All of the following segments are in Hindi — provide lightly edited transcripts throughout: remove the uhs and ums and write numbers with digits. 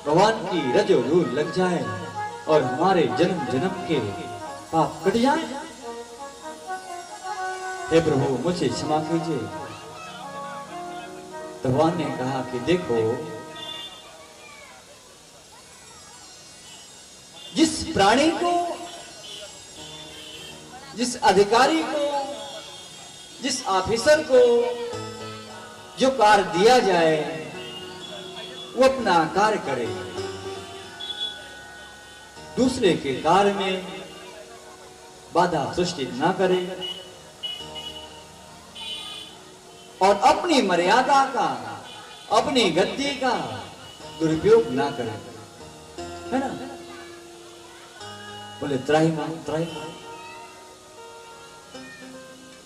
भगवान की रजो धूल लग जाए और हमारे जन्म जन्म के पाप कट जाए। हे प्रभु मुझे क्षमा कीजिए। भगवान ने कहा कि देखो, जिस प्राणी को, जिस अधिकारी को, जिस ऑफिसर को जो कार्य दिया जाए वो अपना कार्य करे, दूसरे के कार्य में बाधा सृष्टि ना करे और अपनी मर्यादा का, अपनी गद्दी का दुरुपयोग ना करे, है ना। बोले त्राहिमाम त्राहिमाम।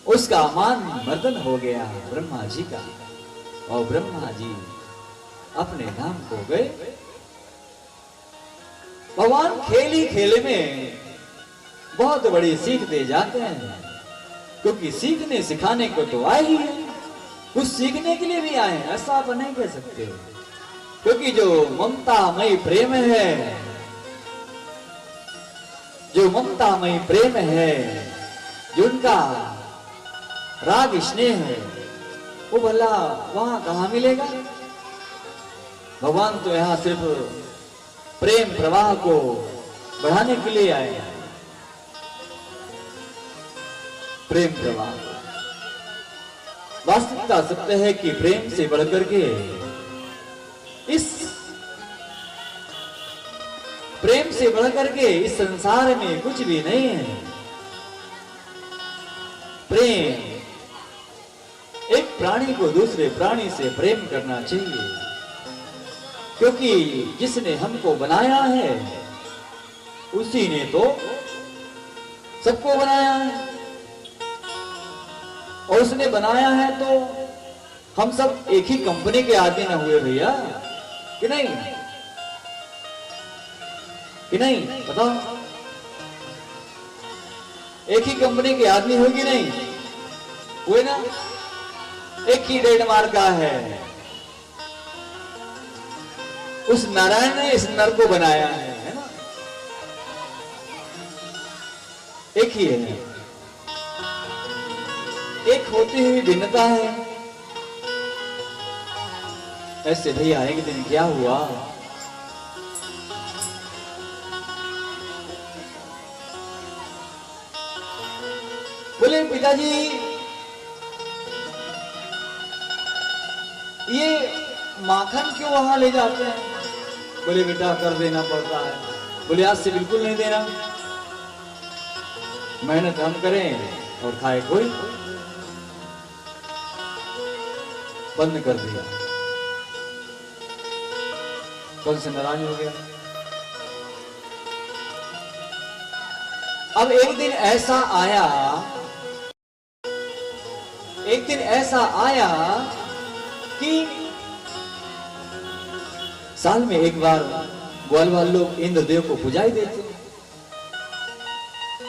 उसका मान मर्दन हो गया ब्रह्मा जी का, और ब्रह्मा जी अपने धाम को गए। भगवान खेल ही खेल में बहुत बड़ी सीख दे जाते हैं, क्योंकि सीखने सिखाने को तो आए ही है, कुछ सीखने के लिए भी आए हैं, ऐसा आप नहीं कह सकते। क्योंकि जो ममतामयी प्रेम है, जो ममतामयी प्रेम है, जो उनका राग स्नेह है, वो भला वहां कहां मिलेगा। भगवान तो यहां सिर्फ प्रेम प्रवाह को बढ़ाने के लिए आए हैं। प्रेम प्रवाह, वास्तविकता सत्य है कि प्रेम से बढ़कर के इस प्रेम से बढ़कर के इस संसार में कुछ भी नहीं है। प्रेम, एक प्राणी को दूसरे प्राणी से प्रेम करना चाहिए, क्योंकि जिसने हमको बनाया है उसी ने तो सबको बनाया है, और उसने बनाया है तो हम सब एक ही कंपनी के आदमी न हुए भैया, कि नहीं, कि नहीं बताओ। एक ही कंपनी के आदमी हो कि नहीं हुए ना। एक ही ट्रेडमार्क का है। उस नारायण ने इस नर को बनाया है ना, एक ही है। एक होती हुई भिन्नता है। ऐसे भैया एक दिन क्या हुआ, बोले पिताजी ये माखन क्यों वहां ले जाते हैं। बोले बेटा कर देना पड़ता है। बोले आज से बिल्कुल नहीं देना, मेहनत हम करें और खाए कोई। बंद कर दिया, कल से नाराज हो गया। अब एक दिन ऐसा आया, एक दिन ऐसा आया कि साल में एक बार ग्वाल वाले लोग इंद्रदेव को पूजाई देते,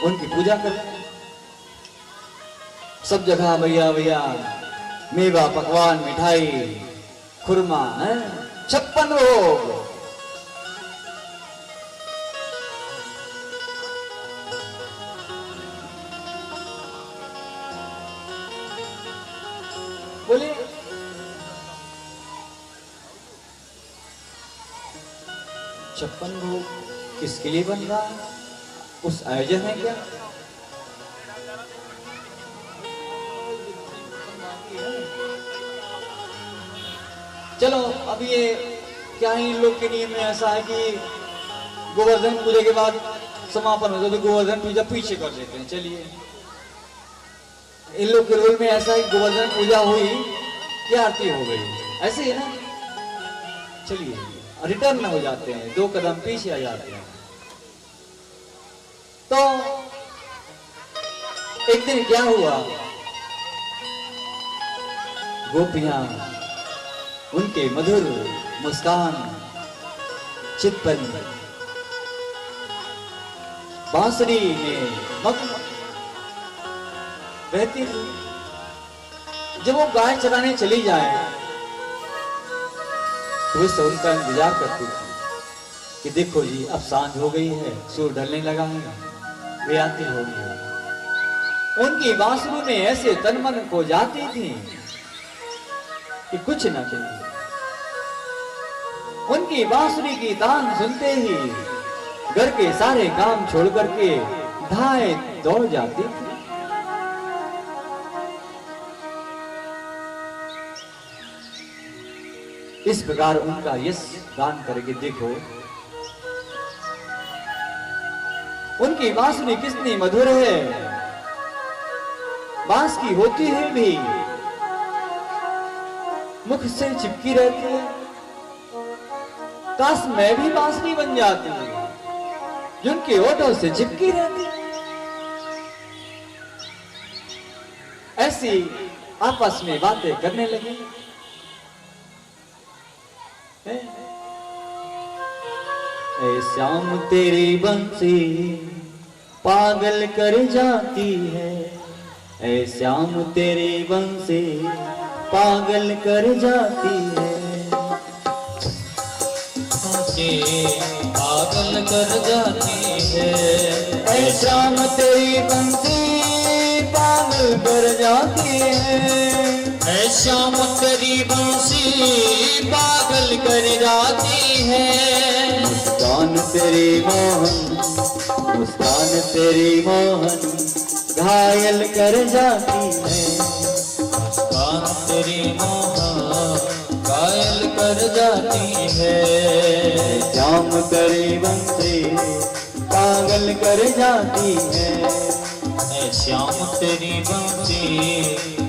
उनकी पूजा करते। सब जगह भैया भैया मेवा पकवान मिठाई खुरमा है, 56 भोग। बोले 56 भोग किसके लिए बन रहा है, उस आयोजन है क्या। चलो अब ये क्या है, इन लोग के नियम में ऐसा है कि गोवर्धन पूजा के बाद समापन होता है तो गोवर्धन पूजा पीछे कर देते हैं। चलिए इन लोग के रोल में ऐसा है, गोवर्धन पूजा हुई कि आरती हो गई, ऐसे ही ना। चलिए रिटर्न हो जाते हैं, 2 कदम पीछे आ जाते हैं। तो एक दिन क्या हुआ, गोपियां उनके मधुर मुस्कान चितपन बांसुरी में मग्न रहती थी। जब वो गाय चराने चली जाए तो उस उनका इंतजार करती थी। कि देखो जी अब सांझ हो गई है, सूर्य ढलने लगा है, वे आती होंगी। उनकी बांसुरी में ऐसे तन मन को जाती थी कि कुछ न कहे। उनकी बांसुरी की तान सुनते ही घर के सारे काम छोड़ करके धाए दौड़ जाती थी। इस प्रकार उनका यश गान करके देखो उनकी बांसुरी कितनी मधुर है। बांस की होती है भी मुख से चिपकी रहती है। काश मैं भी बांसुरी बन जाती जिनके होठों से चिपकी रहती। ऐसी आपस में बातें करने लगे। ऐ श्याम तेरी बंसी पागल कर जाती है, ऐ श्याम तेरी बंसी पागल कर जाती है, पागल कर जाती है। ऐ श्याम तेरी बंसी पागल कर जाती है, ऐ श्याम तेरी बंसी पागल कर जाती है। मुस्कान तेरी मोहन, मुस्कान तेरी मोहन घायल कर जाती है, मुस्कान तेरी मोहन घायल कर जाती है। श्याम तेरी बंसी पागल कर जाती है, ऐ श्याम तेरी बंसी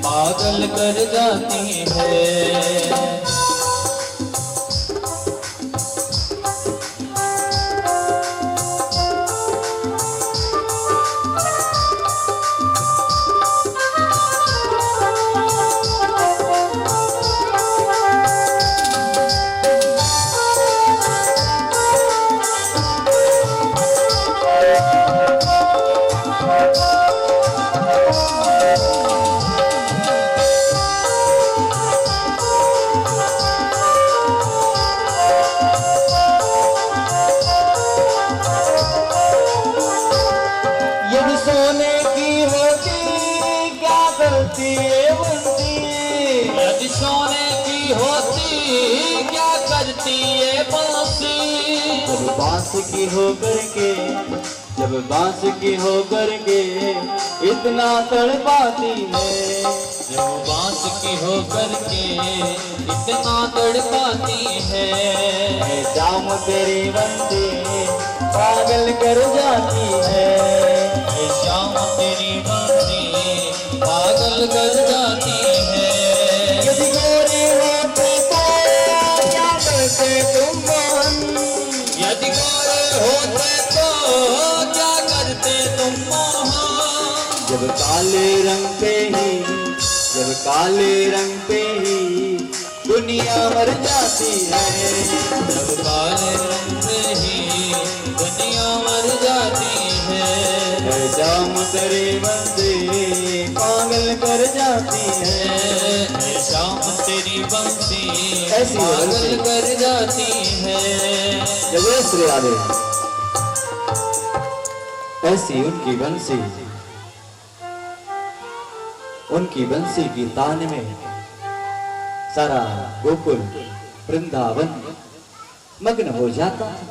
पागल कर जाती है। यदि सोने की होती क्या करती ये बांसी। जब बांस की हो करके, जब बांस की हो करके इतना तड़पाती है, जब बांस की हो करके इतना तड़पाती है। श्याम तेरी बंसी पागल कर जाती है, श्याम तेरी बंसी पागल कर जाती है। यदि गोरे होते तो क्या करते तुम मोहन, यदि गोरे होते तो क्या करते तुम मोहन। जब काले रंग पे ही, जब काले रंग पे ही दुनिया मर जाती है, जब काले रंग पे ही दुनिया मर जाती है। श्याम तेरी बंसी पागल कर जाती है, श्याम तेरी बंसी ऐसी पागल कर जाती है। जब श्री राधे ऐसी उनकी बंसी, उनकी बंसी की तान में सारा गोकुल वृंदावन मग्न हो जाता था।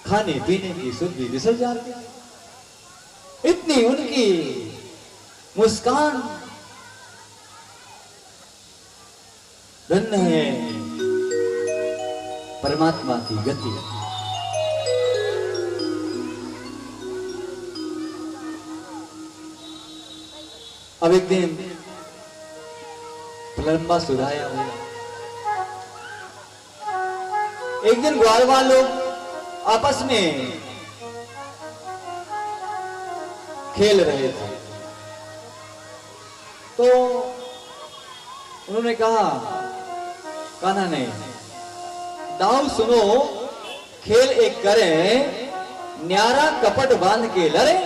खाने पीने की सुध भी बिसर जाती। इतनी उनकी मुस्कान धन्य है परमात्मा की गति। अब एक दिन लंबा सुराया हुआ, एक दिन ग्वालवाल लोग आपस में खेल रहे थे, तो उन्होंने कहा, कान्हा ने, दाऊ सुनो, खेल एक करें, न्यारा कपट बांध के लड़े।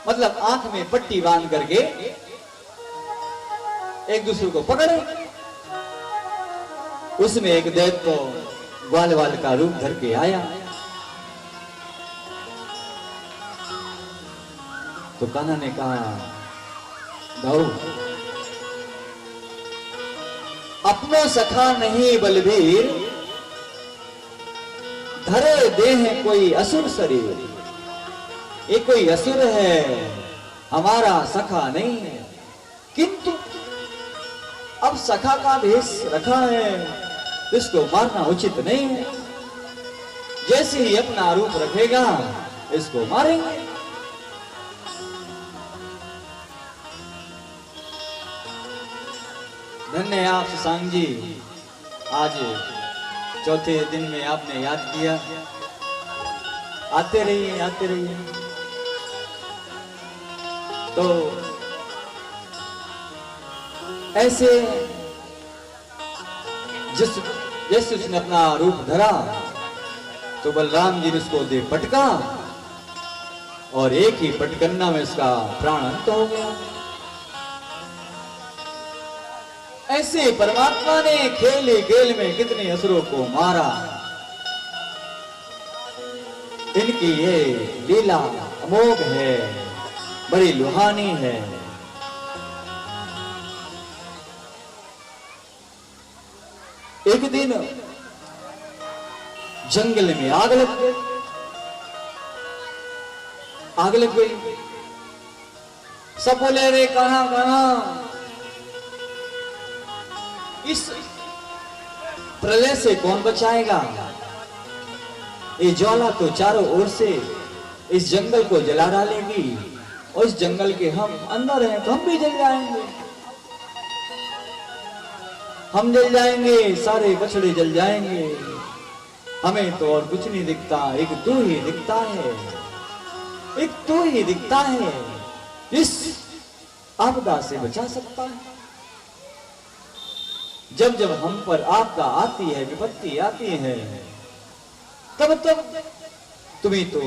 मतलब आंख में पट्टी बांध करके एक दूसरे को पकड़े। उसमें एक दैत्य ग्वाल वाल का रूप धर के आया। तो कान्हा ने कहा, गौ अपनो सखा नहीं बलबीर, धरे देह कोई असुर शरीर। ये कोई असुर है, हमारा सखा नहीं है। किंतु अब सखा का भेष रखा है, इसको मारना उचित नहीं है। जैसे ही अपना रूप रखेगा इसको मारेंगे। धन्य है आप शशांक जी, आज चौथे दिन में आपने याद किया। आते रहिए, आते रहिए। तो ऐसे जैसे उसने अपना रूप धरा तो बलराम जी ने उसको दे पटका और एक ही पटकन्ना में उसका प्राण अंत हो गया। ऐसे परमात्मा ने खेल खेल में कितने असुरों को मारा। इनकी ये लीला अमोघ है, बड़ी लुहानी है। एक दिन जंगल में आग लग गई। आग लग गई, सब बोले रे कहां कहां। इस प्रलय से कौन बचाएगा? ये ज्वाला तो चारों ओर से इस जंगल को जला डालेगी और इस जंगल के हम अंदर हैं तो हम भी जल जाएंगे। हम जल जाएंगे, सारे बछड़े जल जाएंगे। हमें तो और कुछ नहीं दिखता, एक तू ही दिखता है, एक तू ही दिखता है इस आपदा से बचा सकता है। जब जब हम पर आपदा आती है, विपत्ति आती है, तब तब तुम्हें तो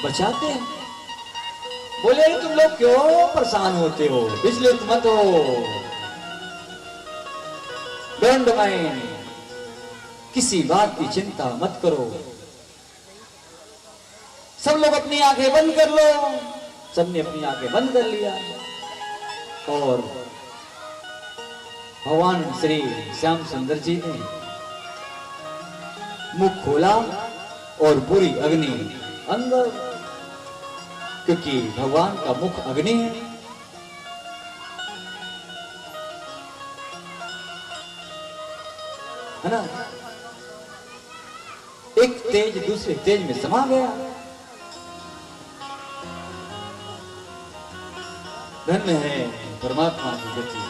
बचाते हैं। बोले तुम लोग क्यों परेशान होते हो, विचलित मत हो, डोंट माइंड, किसी बात की चिंता मत करो। सब लोग अपनी आंखें बंद कर लो। सबने अपनी आंखें बंद कर लिया और भगवान श्री श्याम सुंदर जी ने मुख खोला और पूरी अग्नि अंदर, क्योंकि भगवान का मुख अग्नि है। है ना? एक तेज दूसरे तेज में समा गया। धन्य है परमात्मा की गति।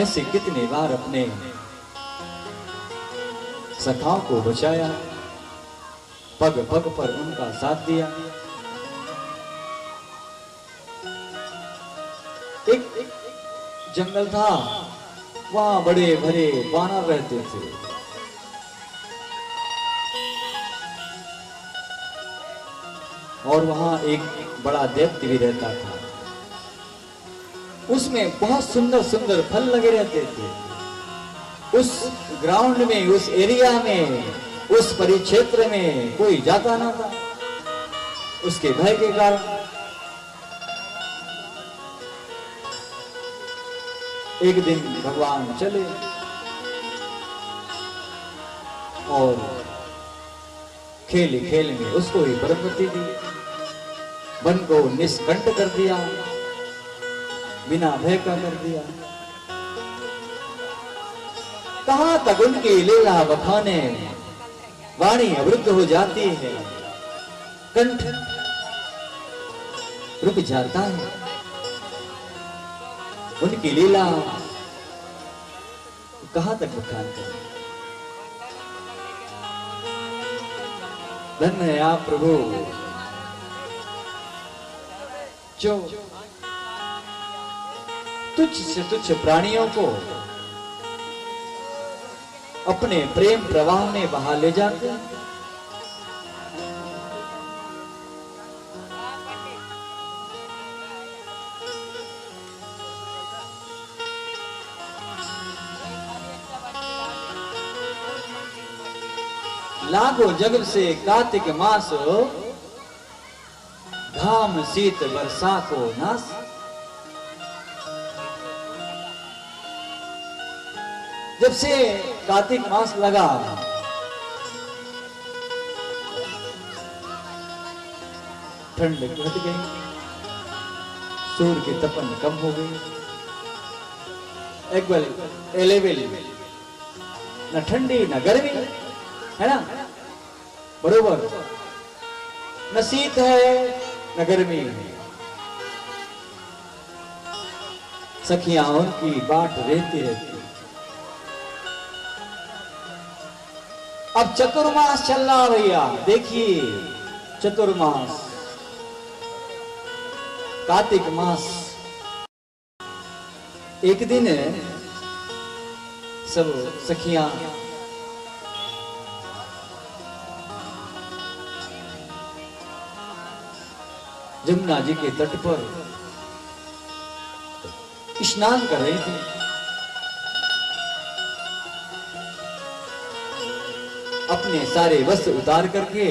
ऐसे कितने बार अपने सखाओं को बचाया, पग पग पर उनका साथ दिया। एक जंगल था, वहां बड़े भरे वानर रहते थे। और वहां एक बड़ा दैत्य भी रहता था। उसमें बहुत सुंदर सुंदर फल लगे रहते थे। उस ग्राउंड में, उस एरिया में, उस परिक्षेत्र में कोई जाता ना था, उसके भय के कारण। एक दिन भगवान चले और खेल खेल में उसको ही बरपति दी, वन को निष्कंठ कर दिया, बिना भय का कर दिया। कहां तक उनकी लीला बखाने, वाणी अवरुद्ध हो जाती है, कंठ रुक जाता है। उनकी लीला कहां तक बखान करें। धन्य है आप प्रभु, जो तुच्छ से तुच्छ प्राणियों को अपने प्रेम प्रवाह में बहा ले जाते हैं। लागो जग से कार्तिक मास, घाम शीत वर्षा को नास। जब से कार्तिक मास लगा, ठंड घट गई, सूर्य की तपन कम हो गई। एक बार एलेवेल न ठंडी न गर्मी है ना, बरोबर, न शीत है न गर्मी है। सखियां उनकी बाट रहती रहती। अब चतुर्मास चल रहा भैया, देखिए चतुर्मास, कार्तिक मास। एक दिन सब सखियां जमुना जी के तट पर स्नान कर रही थी। अपने सारे वस्त्र उतार करके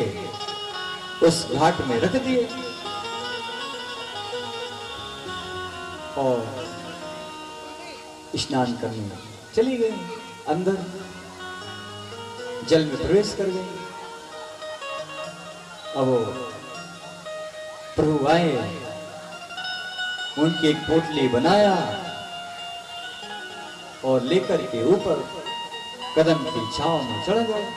उस घाट में रख दिए और स्नान करने चली गई। अंदर जल में प्रवेश कर गई। अब वो प्रभु आए, उनकी एक पोटली बनाया और लेकर के ऊपर कदम की छांव में चढ़ गए।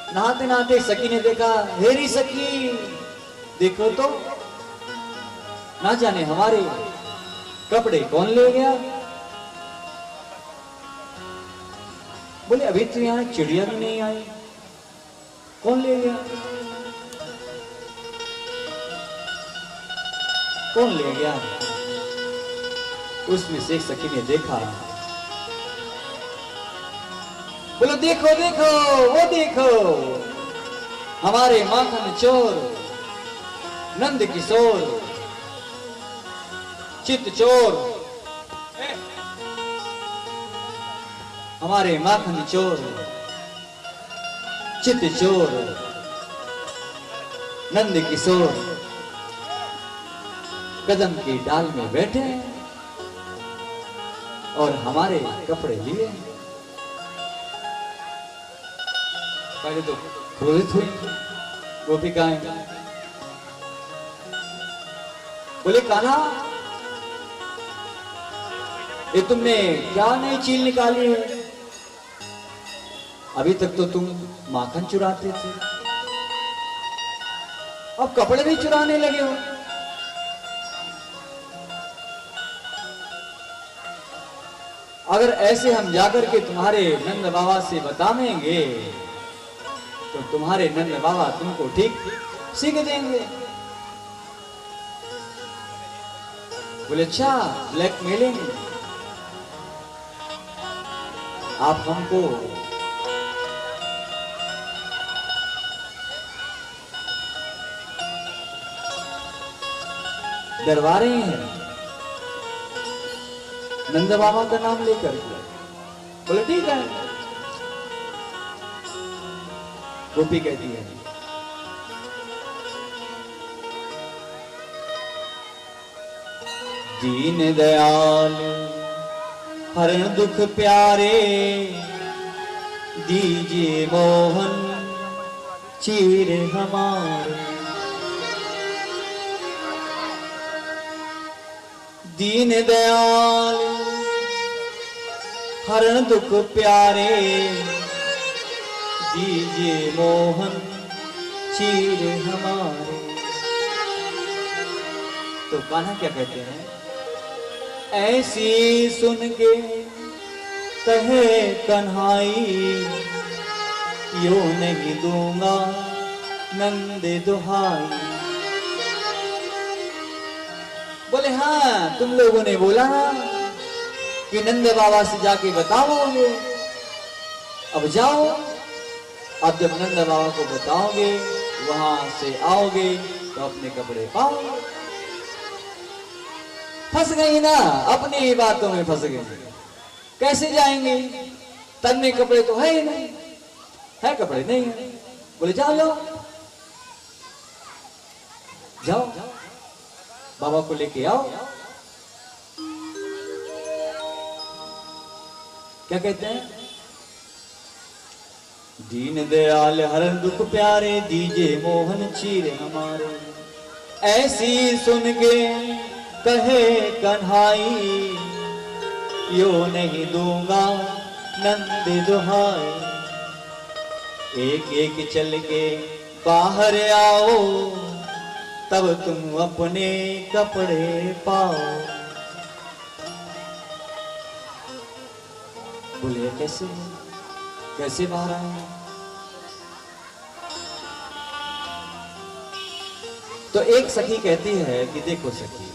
नहाते नहाते सखी ने देखा, हेरी सखी देखो तो, ना जाने हमारे कपड़े कौन ले गया। बोले अभी तो यहां चिड़िया भी नहीं आई, कौन ले गया, कौन ले गया। उसमें से एक सखी ने देखा, बोलो देखो देखो, वो देखो हमारे माखन चोर नंद किशोर चित चोर, हमारे माखन चोर चित चोर नंद किशोर कदम की डाल में बैठे और हमारे कपड़े लिए। पहले तो क्रोधित हुई गोपिकाएं, बोले कान्हा ये तुमने क्या नई चील निकाली है, अभी तक तो तुम माखन चुराते थे, अब कपड़े भी चुराने लगे हो। अगर ऐसे हम जाकर के तुम्हारे नंद बाबा से बतावेंगे तो तुम्हारे नंद बाबा तुमको ठीक सीख देंगे। बोले अच्छा ब्लैकमेलिंग, आप हमको डरवा रहे हैं नंद बाबा का नाम लेकर। बोले ठीक है। गोपी कहती है दीन दयाल हरण दुख प्यारे, दीजिए मोहन चीर हमारे। दीन दयाल हरण दुख प्यारे, दीजिए मोहन चीर हमारे। तो कान्हा क्या कहते हैं, ऐसी सुन के कहे कन्हाई, यो नहीं दूंगा नंद दुहाई। बोले हाँ तुम लोगों ने बोला कि नंद बाबा से जाके बताओगे, अब जाओ। अब जब नंद बाबा को बताओगे, वहां से आओगे तो अपने कपड़े पाओगे। फंस गई ना, अपनी ही बातों में फंस गई। कैसे जाएंगे, तन्ने कपड़े तो है ही नहीं। है कपड़े नहीं है। बोले जाओ जाओ जाओ बाबा को लेके आओ। क्या कहते हैं, दीन दयाल हरन दुख प्यारे, दीजे मोहन चीर हमारे। ऐसी सुन के कहे कन्हाई, यो नहीं दूंगा नंद दुहाई। एक एक चल के बाहर आओ, तब तुम अपने कपड़े पाओ। बोले कैसे कैसे बाहर आए? तो एक सखी कहती है कि देखो सखी,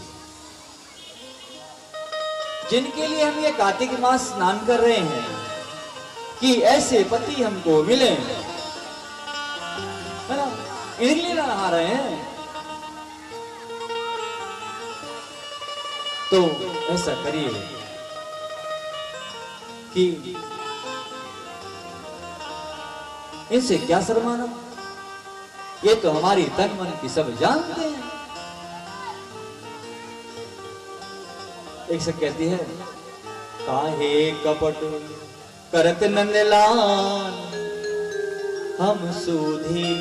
जिनके लिए हम ये कार्तिक मास स्नान कर रहे हैं कि ऐसे पति हमको मिले, है ना, इनके लिए नहा रहे हैं, तो ऐसा करिए कि इनसे क्या शर्माना, ये तो हमारी तन मन की सब जानते हैं। एक से कहती है, काहे कपट करत नंदलाल, हम सूधी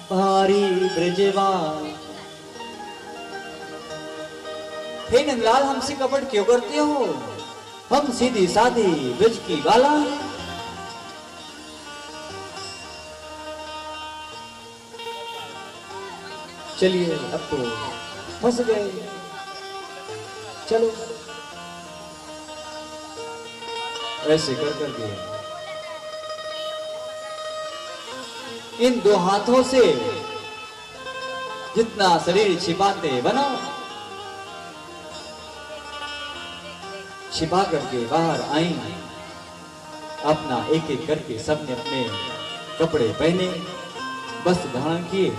भारी ब्रजवान। हे नंदलाल, हमसे कपट क्यों करते हो? हम सीधी साधी ब्रज की बाला हैं। चलिए अब तो फंस गए, चलो ऐसे कर करके इन दो हाथों से जितना शरीर छिपाते बनाओ, छिपा करके बाहर आई। अपना एक एक करके सबने अपने कपड़े पहने, वस्त्र धारण किए।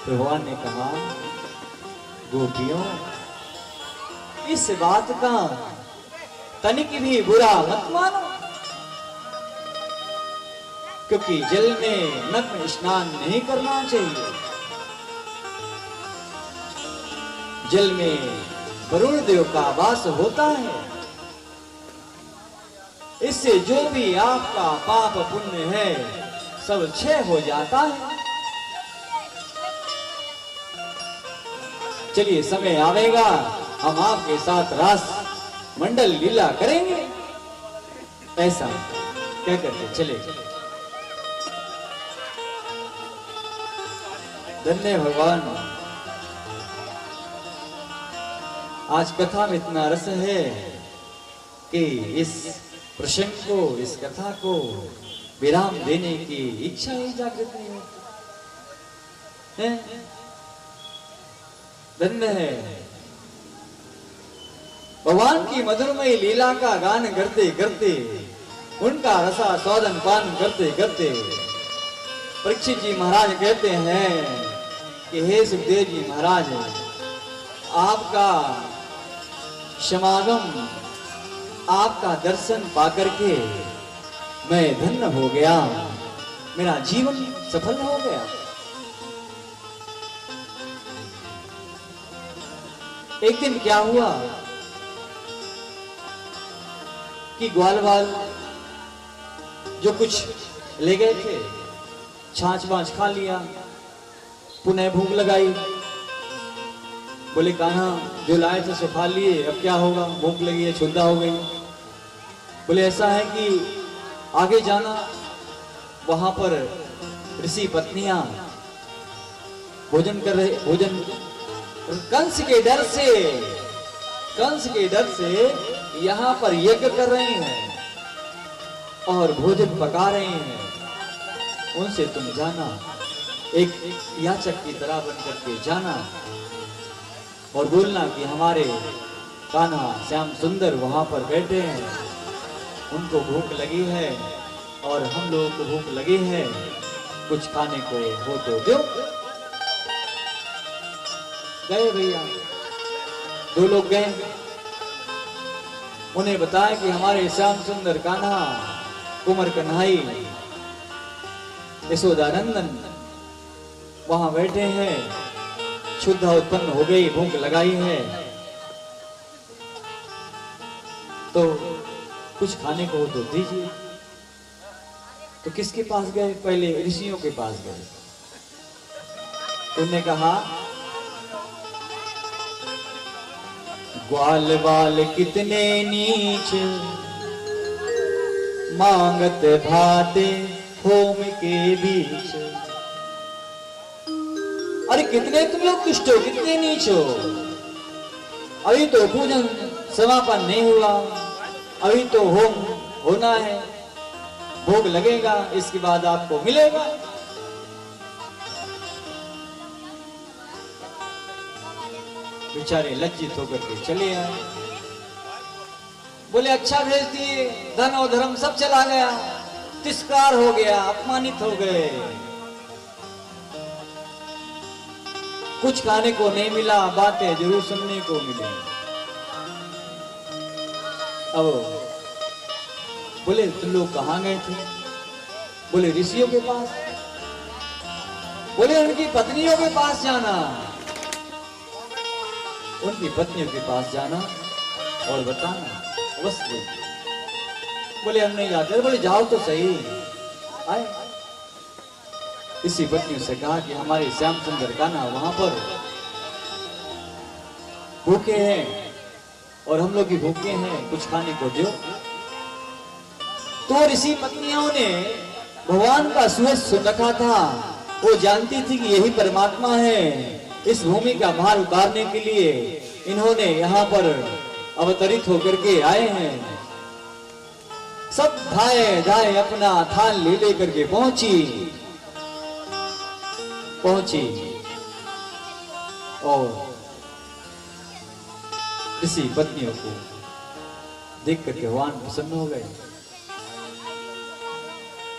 भगवान ने कहा, गोपियों, इस बात का तनिक भी बुरा मत मानो, क्योंकि जल में नग्न स्नान नहीं करना चाहिए। जल में वरुण देव का वास होता है, इससे जो भी आपका पाप पुण्य है सब क्षय हो जाता है। चलिए समय आवेगा, हम आपके साथ रास मंडल लीला करेंगे। ऐसा क्या करके चले। धन्य भगवान, आज कथा में इतना रस है कि इस प्रसंग को, इस कथा को विराम देने की इच्छा ही जागृत नहीं होती है। धन्य है, भगवान की मधुरमयी लीला का गान करते करते, उनका रसा स्वादन पान करते करते परीक्षित जी महाराज कहते हैं कि हे सुखदेव जी महाराज, आपका समागम, आपका दर्शन पाकर के मैं धन्य हो गया, मेरा जीवन सफल हो गया। एक दिन क्या हुआ कि ग्वालवाल जो कुछ ले गए थे, छाछ वाछ खा लिया, पुनः भूख लगाई। बोले कान्हा, जो लाए थे सो खा लिए, अब क्या होगा, भूख लगी है, क्षुधा हो गई। बोले ऐसा है कि आगे जाना, वहां पर ऋषि पत्नियां भोजन कर रहे, भोजन कंस के डर से यहाँ पर यज्ञ कर रहे हैं और भोजन पका रहे हैं। उनसे तुम जाना, एक याचक की तरह बन करके जाना और बोलना कि हमारे कान्हा श्याम सुंदर वहां पर बैठे हैं, उनको भूख लगी है और हम लोगों को भूख लगी है, कुछ खाने को हो तो दो। गए भैया, दो लोग गए, उन्हें बताया कि हमारे श्याम सुंदर कान्हा कुंवर कन्हई यशोदानंदन वहां बैठे हैं, क्षुधा उत्पन्न हो गई, भूख लगाई है, तो कुछ खाने को तो दीजिए। तो किसके पास गए? पहले ऋषियों के पास गए। उन्होंने कहा ग्वाल बाल कितने नीच, मांगत भाते होम के बीच। अरे कितने तुम लोग दुष्ट हो, कितने नीच हो। अभी तो पूजन समापन नहीं हुआ, अभी तो होम होना है, भोग लगेगा, इसके बाद आपको मिलेगा। बेचारे लज्जित होकर के चले आए। बोले अच्छा भेज दिए, धन और धर्म सब चला गया, तिरस्कार हो गया, अपमानित हो गए, कुछ खाने को नहीं मिला, बातें जरूर सुनने को मिली। अब बोले तुम लोग कहाँ गए थे? बोले ऋषियों के पास। बोले उनकी पत्नियों के पास जाना, उनकी पत्नियों के पास जाना और बताना अवश्य। बोले हम नहीं जाते। बोले जाओ तो सही। आए इसी पत्नियों से कहा कि हमारे श्याम सुंदर का ना वहां पर भूखे हैं और हम लोग भी भूखे हैं, कुछ खाने को दो। तो ऋषि पत्नियों ने भगवान का सूरज सुन रखा था, वो जानती थी कि यही परमात्मा है। इस भूमि का भार उतारने के लिए इन्होंने यहाँ पर अवतरित होकर के आए हैं। सब धाए धाए अपना थाल ले लेकर के पहुंची और ऋषि पत्नियों को देख करके भगवान प्रसन्न हो गए।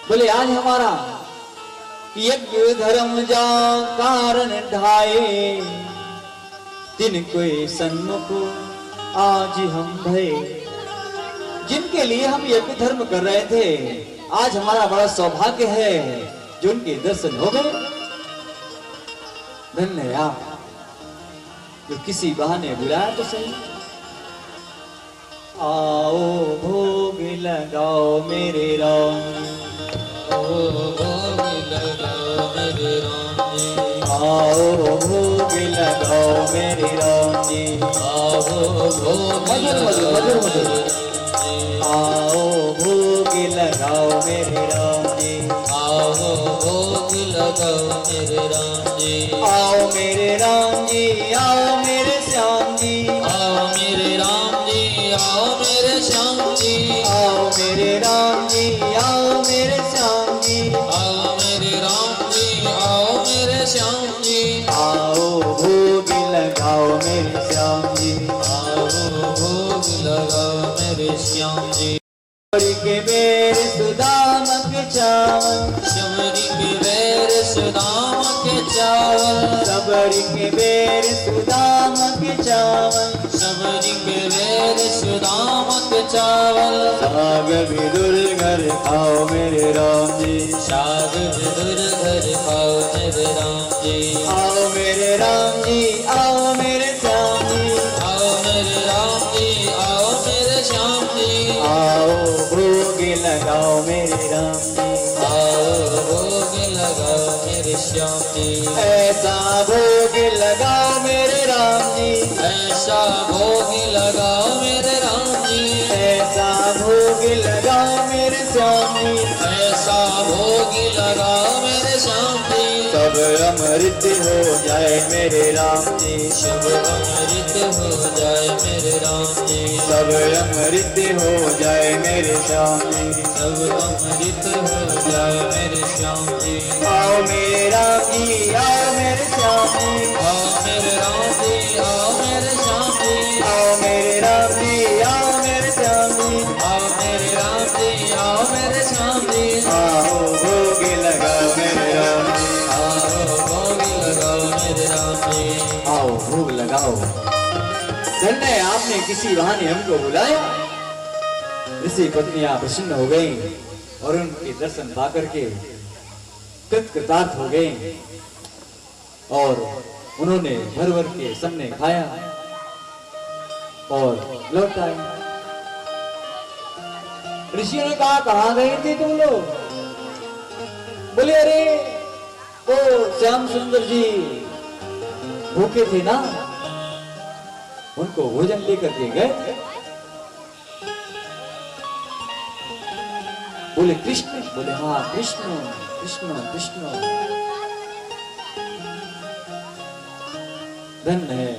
बोले आज हमारा यज्ञ धर्म जा कारण ढाए, दिन कोई सन्मुख आज हम भय। जिनके लिए हम यज्ञ धर्म कर रहे थे, आज हमारा बड़ा सौभाग्य है जो उनके दर्शन हो गए। धन्य है आप जो किसी बहाने बुलाया तो सही। आओ भोग लगाओ मेरे राम, भोग लगाओ मेरे राम जी, आओ भोग लगाओ मेरे राम जी, आओ भोग मधुर आओ भोग लगाओ मेरे राम जी, आओ भोग लगाओ मेरे राम जी, आओ मेरे राम जी, आओ मेरे श्याम जी, आओ मेरे राम जी, आओ मेरे श्याम जी, आओ मेरे राम जी, आओ मेरे श्याम जी, आओ मेरे राम जी, आओ मेरे श्याम जी, आओ भोग लगाओ मेरे श्याम जी, आओ भोग लगाओ मेरे श्याम जी। के बेर सुदाम के चावल, शबरी के बेर सुदाम के चावल, सबरी के बेर सुदाम के चावल, शबरी के बेर सुदाम के चावल, साग विदुर घर खाओ मेरे राम जी, साग विदुर घर खाओ मेरे राम जी, आओ मेरे राम जी, आओ मेरे श्याम जी, आओ मेरे राम जी, आओ मेरे श्याम जी, आओ भोग लगाओ मेरे राम जी, आओ भोग लगाओ मेरे श्याम जी, ऐसा भोग लगाओ मेरे राम जी, ऐसा भोग लगाओ मेरे राम जी, ऐसा भोग लगाओ मेरे श्याम जी, ऐसा भोग लगाओ मेरे श्याम जी, सब अमृत हो जाए मेरे राम जी, शुभ अमृत हो जाए मेरे राम जी, सब अमृत हो जाए मेरे श्याम जी, सब अमृत हो जाए मेरे श्याम जी, आओ मेरे राम जी, आओ मेरे श्याम जी, आओ मेरे राम जी, आओ मेरे श्याम जी, आओ मेरे राम जी, आओ मेरे श्याम जी, आओ मेरे राम जी, आओ मेरे श्याम जी, आओ भोग लगाओ मेरे राम जी, आओ भोग लगाओ मेरे राम जी, आओ भोग लगाओ। धन्य है आपने किसी बहाने हमको बुलाया। ऋषि पत्नियां प्रसन्न हो गई। और उनके दर्शन पा करके कृतार्थ हो गए और उन्होंने भर भर के सबने खाया और लौट आए। ऋषियों ने कहा कहां गए थे तुम लोग? बोले अरे वो श्याम सुंदर जी भूखे थे ना, उनको भोजन लेकर के गए थे। बोले कृष्ण? बोले हाँ कृष्ण कृष्ण कृष्ण। धन्य है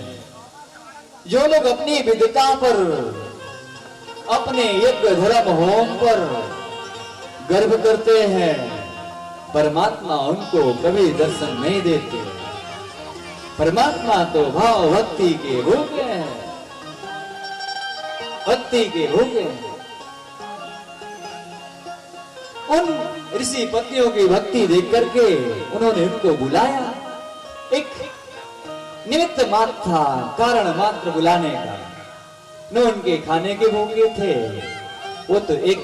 जो लोग अपनी विद्वता पर, अपने यज्ञ धर्म होम पर गर्व करते हैं, परमात्मा उनको कभी दर्शन नहीं देते। परमात्मा तो भाव भक्ति के भूखे हैं, भक्ति के भूखे हैं। उन ऋषि पत्नियों की भक्ति देख करके उन्होंने उनको बुलाया। एक निमित्त मात्र था, कारण मात्र बुलाने का। न उनके खाने के भूखे थे, वो तो एक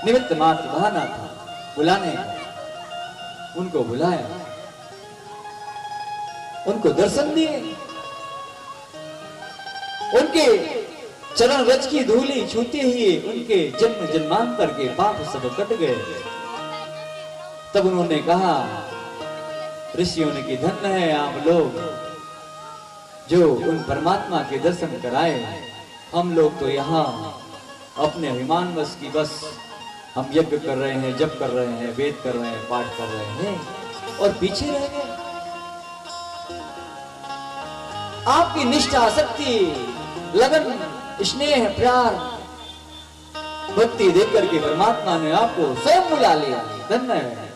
निमित्त मात्र बहाना था बुलाने का। उनको बुलाया, उनको दर्शन दिए, उनके चरण रज की धूली छूते ही उनके जन्म जन्मांतर के पाप सब कट गए। तब उन्होंने कहा, ऋषियों ने कि धन्य है आप लोग जो उन परमात्मा के दर्शन कराए। हम लोग तो यहाँ अपने अभिमान वश की बस हम यज्ञ कर रहे हैं, जप कर रहे हैं, वेद कर रहे हैं, पाठ कर रहे हैं और पीछे रह गए। आपकी निष्ठा, शक्ति, लगन, स्नेह, प्यार, भक्ति देख करके परमात्मा ने आपको स्वयं बुला लिया। धन्य है।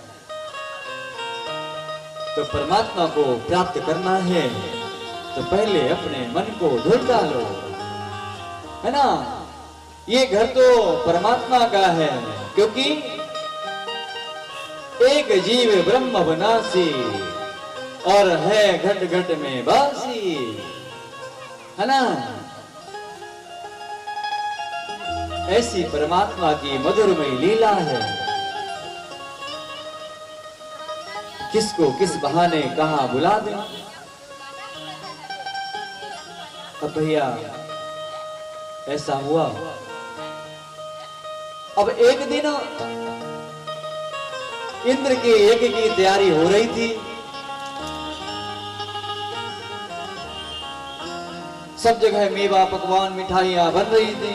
तो परमात्मा को प्राप्त करना है तो पहले अपने मन को धुल डालो, है ना। ये घर तो परमात्मा का है, क्योंकि एक जीव ब्रह्म बनासी और है घट घट में बासी, है ना। ऐसी परमात्मा की मधुरमयी लीला है। किसको किस बहाने कहां बुला दें। अब भैया ऐसा हुआ, अब एक दिन इंद्र के यज्ञ की तैयारी हो रही थी। सब जगह मेवा, पकवान, मिठाइयां बन रही थी,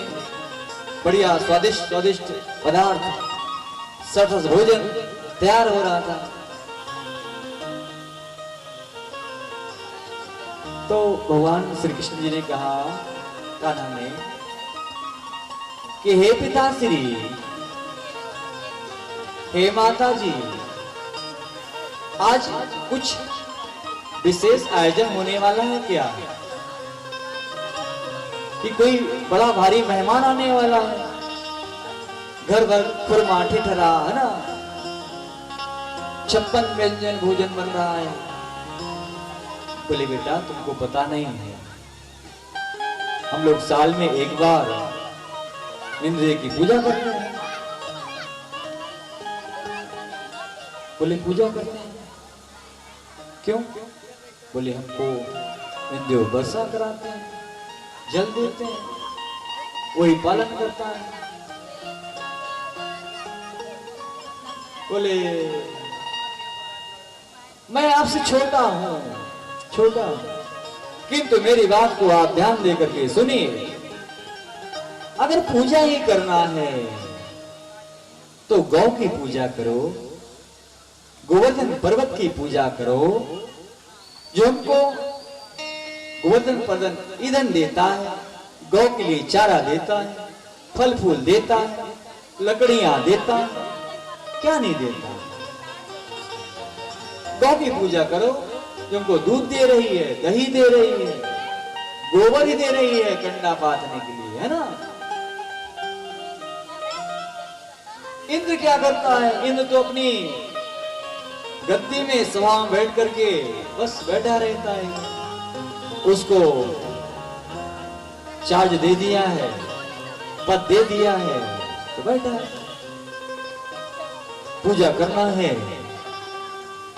बढ़िया स्वादिष्ट स्वादिष्ट पदार्थ, सरस भोजन तैयार हो रहा था। तो भगवान श्री कृष्ण जी ने कहा कान्हा ने कि हे पिताश्री, हे माता जी, आज कुछ विशेष आयोजन होने वाला है क्या? कि कोई बड़ा भारी मेहमान आने वाला है, घर भर खुरमा ठिठरा, है ना, 56 व्यंजन भोजन बन रहा है। बोले बेटा तुमको पता नहीं है, हम लोग साल में एक बार इंद्र की पूजा करते हैं। बोले पूजा करते हैं क्यों? बोले हमको इंद्र वर्षा कराते हैं, जल देते हैं, वही पालन करता है। बोले मैं आपसे छोटा हूं, छोटा, किंतु मेरी बात को आप ध्यान देकर के सुनिए। अगर पूजा ही करना है तो गौ की पूजा करो, गोवर्धन पर्वत की पूजा करो, जो हमको गोवर्धन पर्वत ईंधन देता है, गौ के लिए चारा देता है, फल फूल देता है, लकड़ियां देता है, क्या नहीं देता। गौ की पूजा करो जो हमको दूध दे रही है, दही दे रही है, गोबर ही दे रही है कंडा पाथने के लिए, है ना। इंद्र क्या करता है? इंद्र तो अपनी गद्दी में सभा में बैठ करके बस बैठा रहता है। उसको चार्ज दे दिया है, पद दे दिया है तो बैठा है। पूजा करना है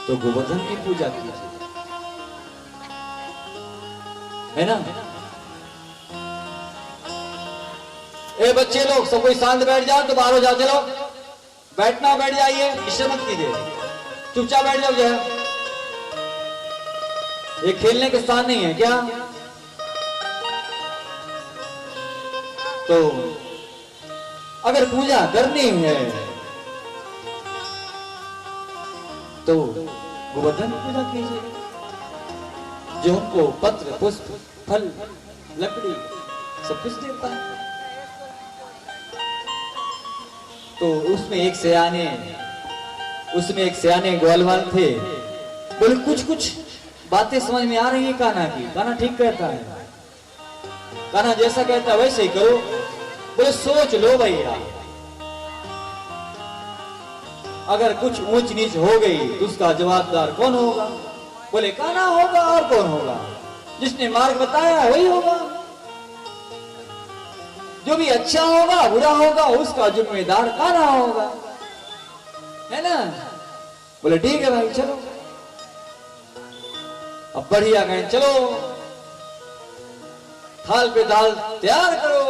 तो गोवर्धन की पूजा कीजिए, है ना। ए बच्चे लोग सब कोई शांत बैठ जाओ, तो बाहर हो जाओ, चलो बैठना, बैठ जाइए, डिस्टर्ब मत कीजिए, चुपचाप बैठ जाओ। जो ये खेलने के स्थान नहीं है क्या? तो अगर पूजा करनी है तो गोवर्धन की पूजा कीजिए, जो हमको पत्र पुष्प फल लकड़ी सब कुछ देता है। तो उसमें एक सियाने ग्वालवाल थे, बोले कुछ बातें समझ में आ रही है कान्हा की। कान्हा ठीक कहता है, कान्हा जैसा कहता है वैसे ही करो। बोले सोच लो भैया, अगर कुछ ऊंच नीच हो गई तो उसका जवाबदार कौन होगा? बोले कान्हा होगा, और कौन होगा? जिसने मार्ग बताया वही होगा। जो भी अच्छा होगा बुरा होगा उसका जिम्मेदार कान्हा होगा, है ना। बोले ठीक है भाई, चलो अब बढ़िया कहें, चलो थाल पे दाल तैयार करो।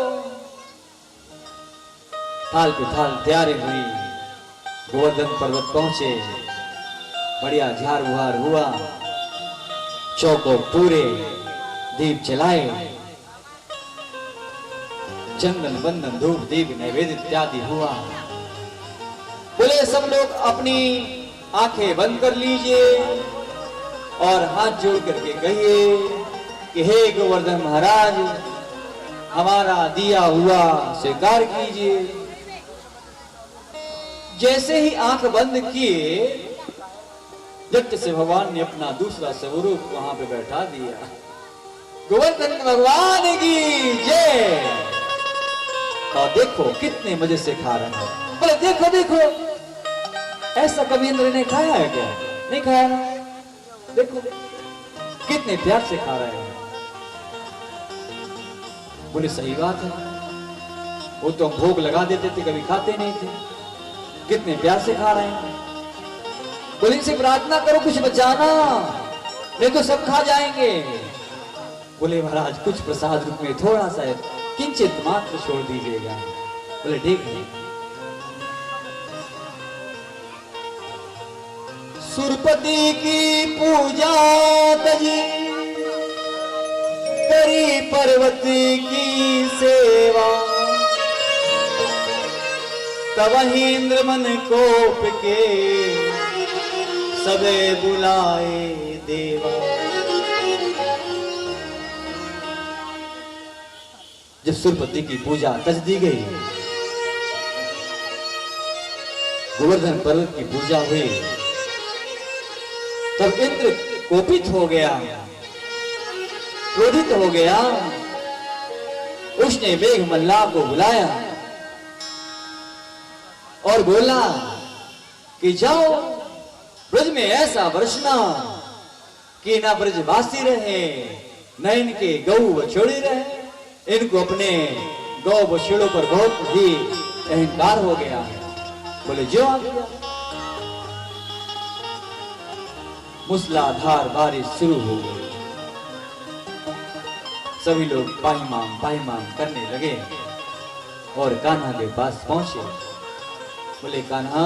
थाल पे थाल तैयारी हुई, गोवर्धन पर्वत पहुंचे, बढ़िया झाड़ बुहार हुआ, चौको पूरे, दीप जलाए, चंदन बंदन धूप दीप नैवेद्य इत्यादि हुआ। बोले सब लोग अपनी आंखें बंद कर लीजिए और हाथ जोड़ करके कहिए कि हे गोवर्धन महाराज, हमारा दिया हुआ स्वीकार कीजिए। जैसे ही आंख बंद किए, झट से भगवान ने अपना दूसरा स्वरूप वहां पे बैठा दिया। गोवर्धन भगवान की जय। और देखो कितने मजे से खा रहे हैं। बोले देखो देखो, ऐसा कभी इंद्र ने खाया है क्या? नहीं खाया ना। देखो कितने प्यार से खा रहे हैं। बोले सही बात है, वो तो हम भोग लगा देते थे, कभी खाते नहीं थे, कितने प्यार से खा रहे हैं। बोले इनसे प्रार्थना करो कुछ बचाना, नहीं तो सब खा जाएंगे। बोले महाराज कुछ प्रसाद रूप में थोड़ा सा किंचित मात्र छोड़ दीजिएगा। बोले ठीक है। सुरपति की पूजा तजी, करी पर्वत की सेवा, तब इंद्र मन कोप के सबे बुलाए देवा। जब सुरपति की पूजा तज दी गई, गोवर्धन पर्वत की पूजा हुई, तब इंद्र कोपित हो गया, क्रोधित हो गया। उसने मेघ मल्लाह को बुलाया और बोला कि जाओ ब्रज में ऐसा बरसना कि ना ब्रजवासी रहे, न इनके गौ बछड़े रहे। इनको अपने गौ बछड़ों पर बहुत ही अहंकार हो गया है। बोले जो आ गया। मूसलाधार बारिश शुरू हो गई, सभी लोग पाहीमाम करने लगे और कान्हा के पास पहुंचे। बोले कान्हा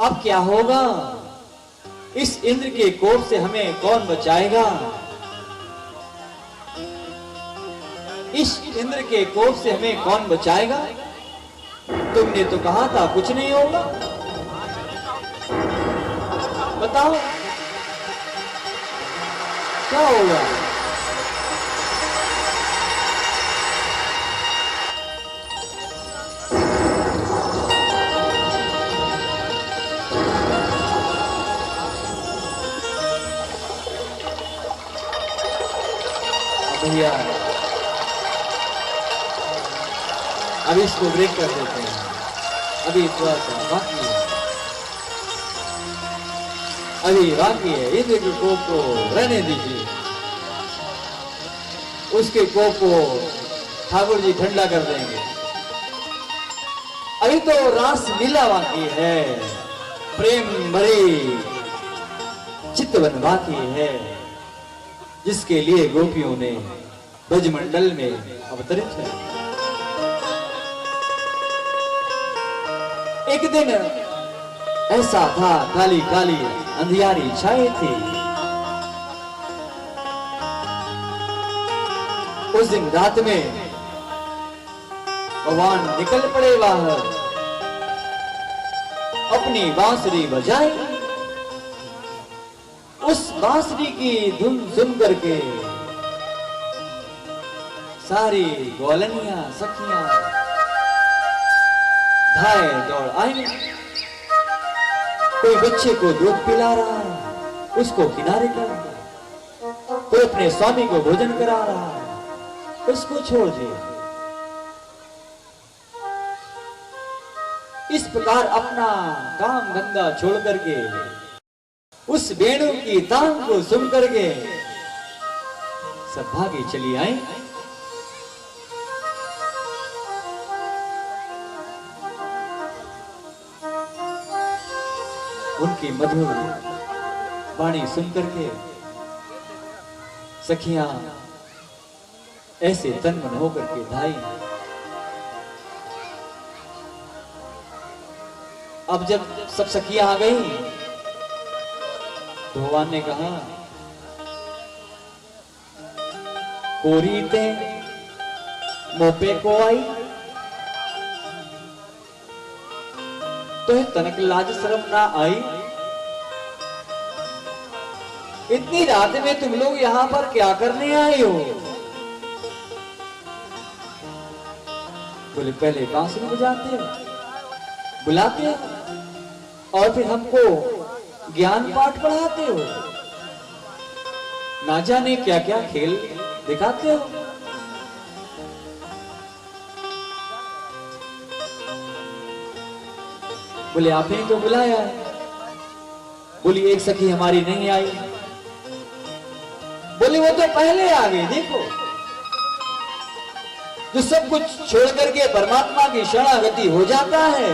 अब क्या होगा? इस इंद्र के कोप से हमें कौन बचाएगा? इस इंद्र के कोप से हमें कौन बचाएगा? तुमने तो कहा था कुछ नहीं होगा, बताओ क्या होगा? भैया अभी इसको ब्रेक कर देते हैं, अभी थोड़ा सा बाकी है, अभी बाकी है। इंद्र के कोप को रहने दीजिए, उसके कोप को ठाकुर जी ठंडा कर देंगे। अभी तो रास लीला बाकी है, प्रेम भरी चितवन बाकी है, जिसके लिए गोपियों ने ब्रजमंडल में अवतरित है। एक दिन ऐसा था, काली काली अंधियारी छाई थी। उस दिन रात में भगवान निकल पड़े बाहर, अपनी बांसुरी बजाई। उस बांसुरी की धुन सुन करके सारी ग्वालनियां सखियां धाए दौड़ आई। कोई बच्चे को दूध पिला रहा है, उसको किनारे कर, कोई अपने स्वामी को भोजन करा रहा है, उसको छोड़ दे। इस प्रकार अपना काम धंधा छोड़ करके उस वेणु की तान को सुन करके सब भागी चली आई। उनकी मधुर वाणी सुन करके सखियां ऐसे तन्मन होकर के धाई। अब जब सब सखियां आ गई तो भगवान ने कहा, कोरी ते मोपे को आई, तो तनक लाज शर्म ना आई? इतनी रात में तुम लोग यहां पर क्या करने आए हो? बोले पहले बांसुरी बजाते हो, बुलाते हो, और फिर हमको ज्ञान पाठ पढ़ाते हो, ना जाने क्या क्या खेल दिखाते हो। बोले आपने तो बुलाया है। बोली एक सखी हमारी नहीं आई। बोली वो तो पहले आ गई। देखो, जो सब कुछ छोड़ करके परमात्मा की शरणागति हो जाता है,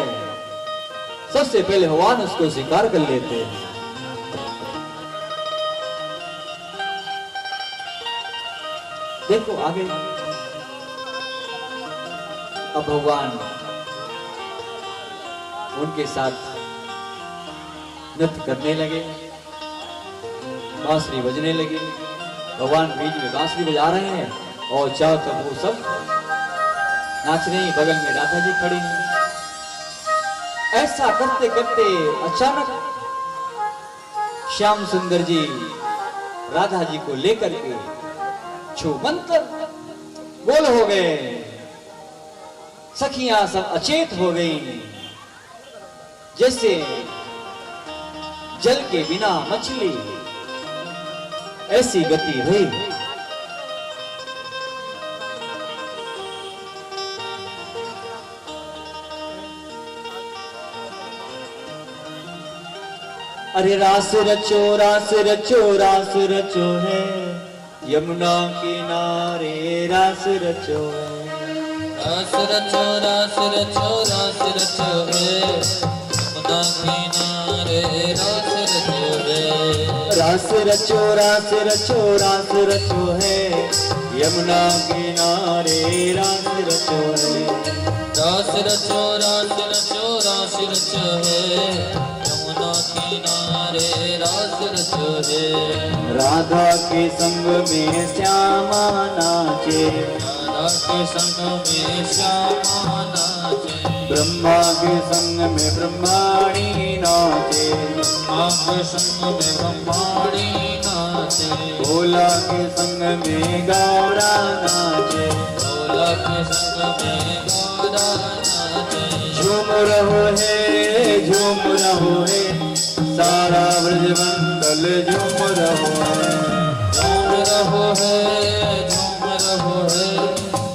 सबसे पहले भगवान उसको स्वीकार कर लेते हैं। देखो आगे अब भगवान उनके साथ नृत्य करने लगे, बांसुरी बजने लगी। भगवान बीच में बांसुरी बजा रहे हैं और चारों तरफ वो सब नाच रहे हैं। बगल में राधा जी खड़ी हैं। ऐसा करते करते अचानक श्याम सुंदर जी राधा जी को लेकर के छूमंतर गोल हो गए। सखियां सब अचेत हो गई, जैसे जल के बिना मछली, ऐसी गति हुई। अरे रास रचो रास रचो रास रचो है, यमुना किनारे रास रचो है। रास रचो रास रचो रास रचो है, यमुना किनारे रास रचो है। रास रचो रास रचो रास रचो है, यमुना किनारे रास रचो है। रास रचो रास रचो रास रचो है, यमुना किनारे रास रचो है। राधा के संग में श्यामा नाचे, राधा के संग में श्यामा नाचे। ब्रह्मा के संग में ब्रह्माणी नाचे, ब्रह्मा के संग में ब्रह्माणी नाचे। भोला के संग में गौरा नाचे, भोला के संग में गौरा नाचे। झूम रहो है सारा ब्रजमंडल झूम रहो है। झूम रहो है, झूम रहो है,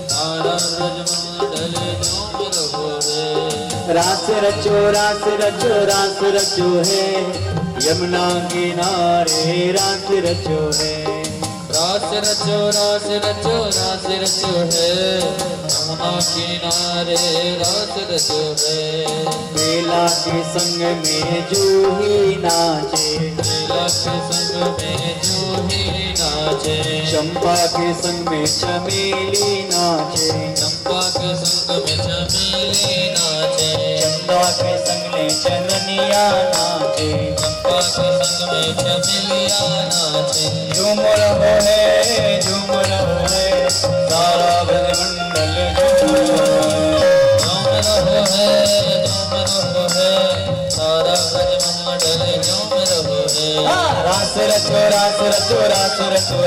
सारा ब्रजमंडल झूम रहो है। रास रचो रास रचो रास रचो है, यमुना किनारे रास रचो है। रास रास रचो है यमुना किनारे रास रचो है। बेला के संग में जूही नाचे, बेला के संग में जूही नाचे, चंपा के संग में चमेली नाचे, चंपा के संग में चमेली नाचे, चंदा के संग में चननिया नाचे, चंपा के संग में चमेलिया नाचे। झूम रहो है सारा ब्रजमंडल झूम रहो है। झूम रहो है सारा ब्रजमंडल झूम रहो है। रास रचो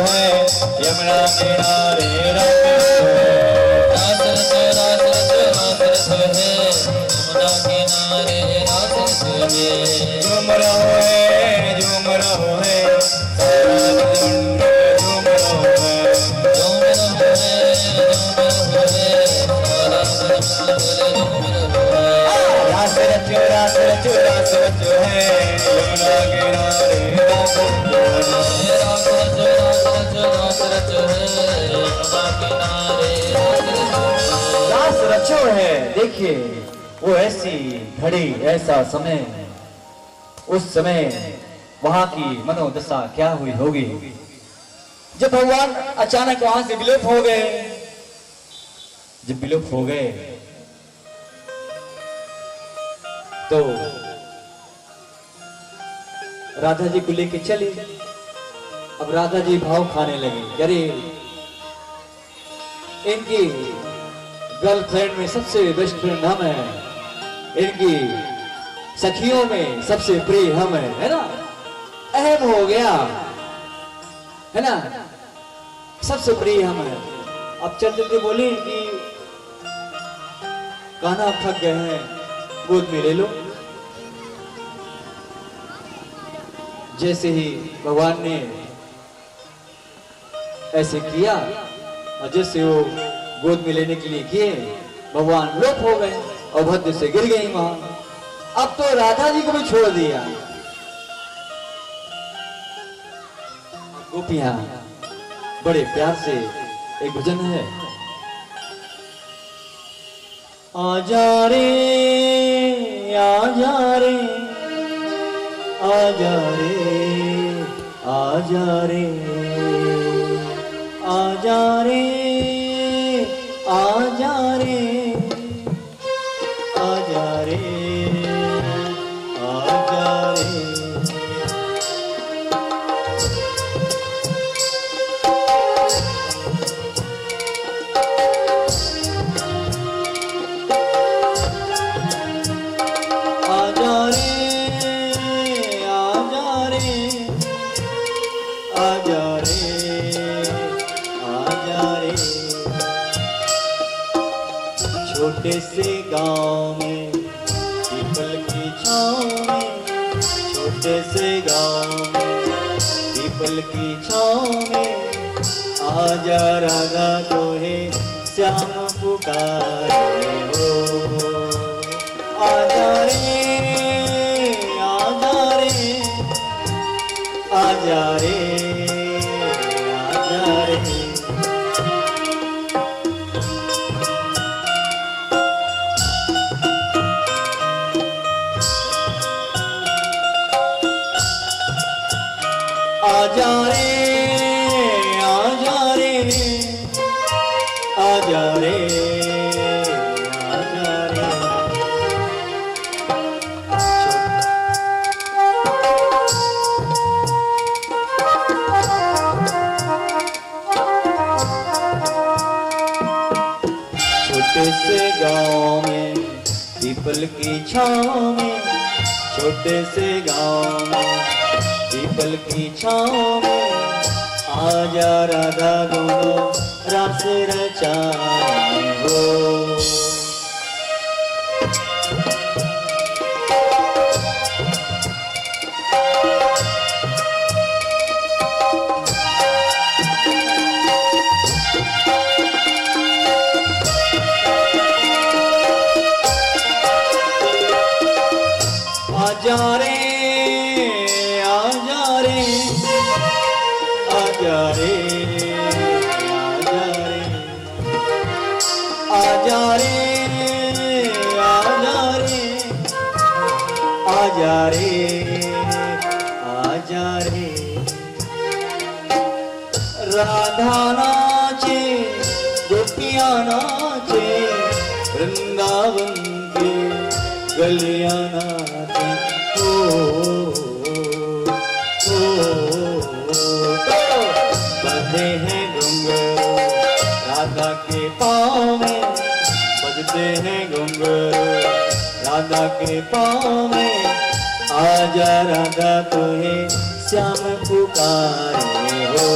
है यमुना किनारे रास रचो है यमुना किनारे रास रचो है। झूम रहो है सारा ब्रजमंडल झूम रहो है। झूम रहो है सारा ब्रजमंडल झूम रहो है। रास रचो है यमुना किनारे रास रचो है। रास रचो है। देखिए वो ऐसी घड़ी ऐसा समय, उस समय वहां की मनोदशा क्या हुई होगी जब भगवान अचानक वहां से विलोप हो गए। जब विलोप हो गए तो राधा जी को लेके चले। अब राधा जी भाव खाने लगे, अरे इनकी गर्लफ्रेंड में सबसे बेस्ट फ्रेंड हम है, इनकी सखियों में सबसे प्रिय हम है ना, अहम हो गया है ना, सबसे प्रिय हम है। अब चलते थे बोले कि कान्हा आप थक गए हैं, गोद में ले लो। जैसे ही भगवान ने ऐसे किया और जैसे वो गोद में लेने के लिए किए, भगवान लोप हो गए और भद्र से गिर गई वहां। अब तो राधा जी को भी छोड़ दिया। गोपियां बड़े प्यार से एक भजन है, आजा रे आजा रे आजा रे आजा रे आजा रे आजा रे आजा रे आजा रे। छोटे से गांव में पीपल की छाँव में, छोटे से गांव में पीपल की छाँव में, आजा राधा तो है श्याम पुकारे हो। आजा रे आजा रे आजा रे आजा रे। आजा रे आजा रे आजा रे आजा रे। छोटे से गांव में पीपल की छाँव में, छोटे से गांव में पीपल की छाँव में, आजा राधा दोनों रास रचाए हो। आजा रे आजा रे आजा रे आजा रे आजा रे आजा रे आजा रे राधा नाचे गोपियां नाचे वृंदावन के गलियां नाचे बंधे हैं घुंघरू राधा के पाँव में बजते हैं घुंघरू राधा के पाँव में आजा राधा तुहे श्याम पुकारे हो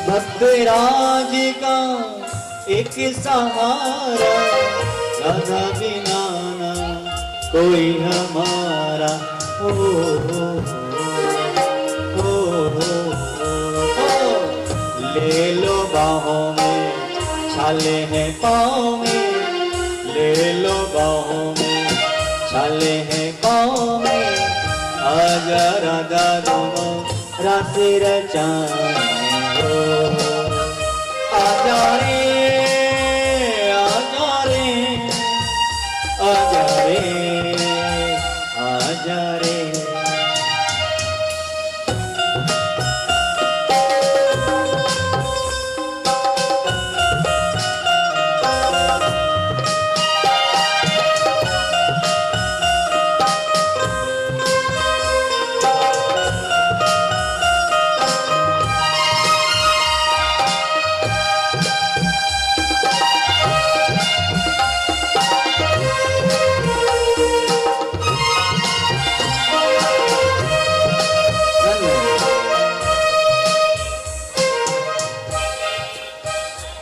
भक्तराज का एक सहारा राधा बिना ना कोई हमारा हो ले लो बाहों में छाले हैं पाँव में ले लो बाहों में छाले हैं पाँव में आजा राधा दोनों रात रचाए आजा रे आजा रे आजा रे आजा रे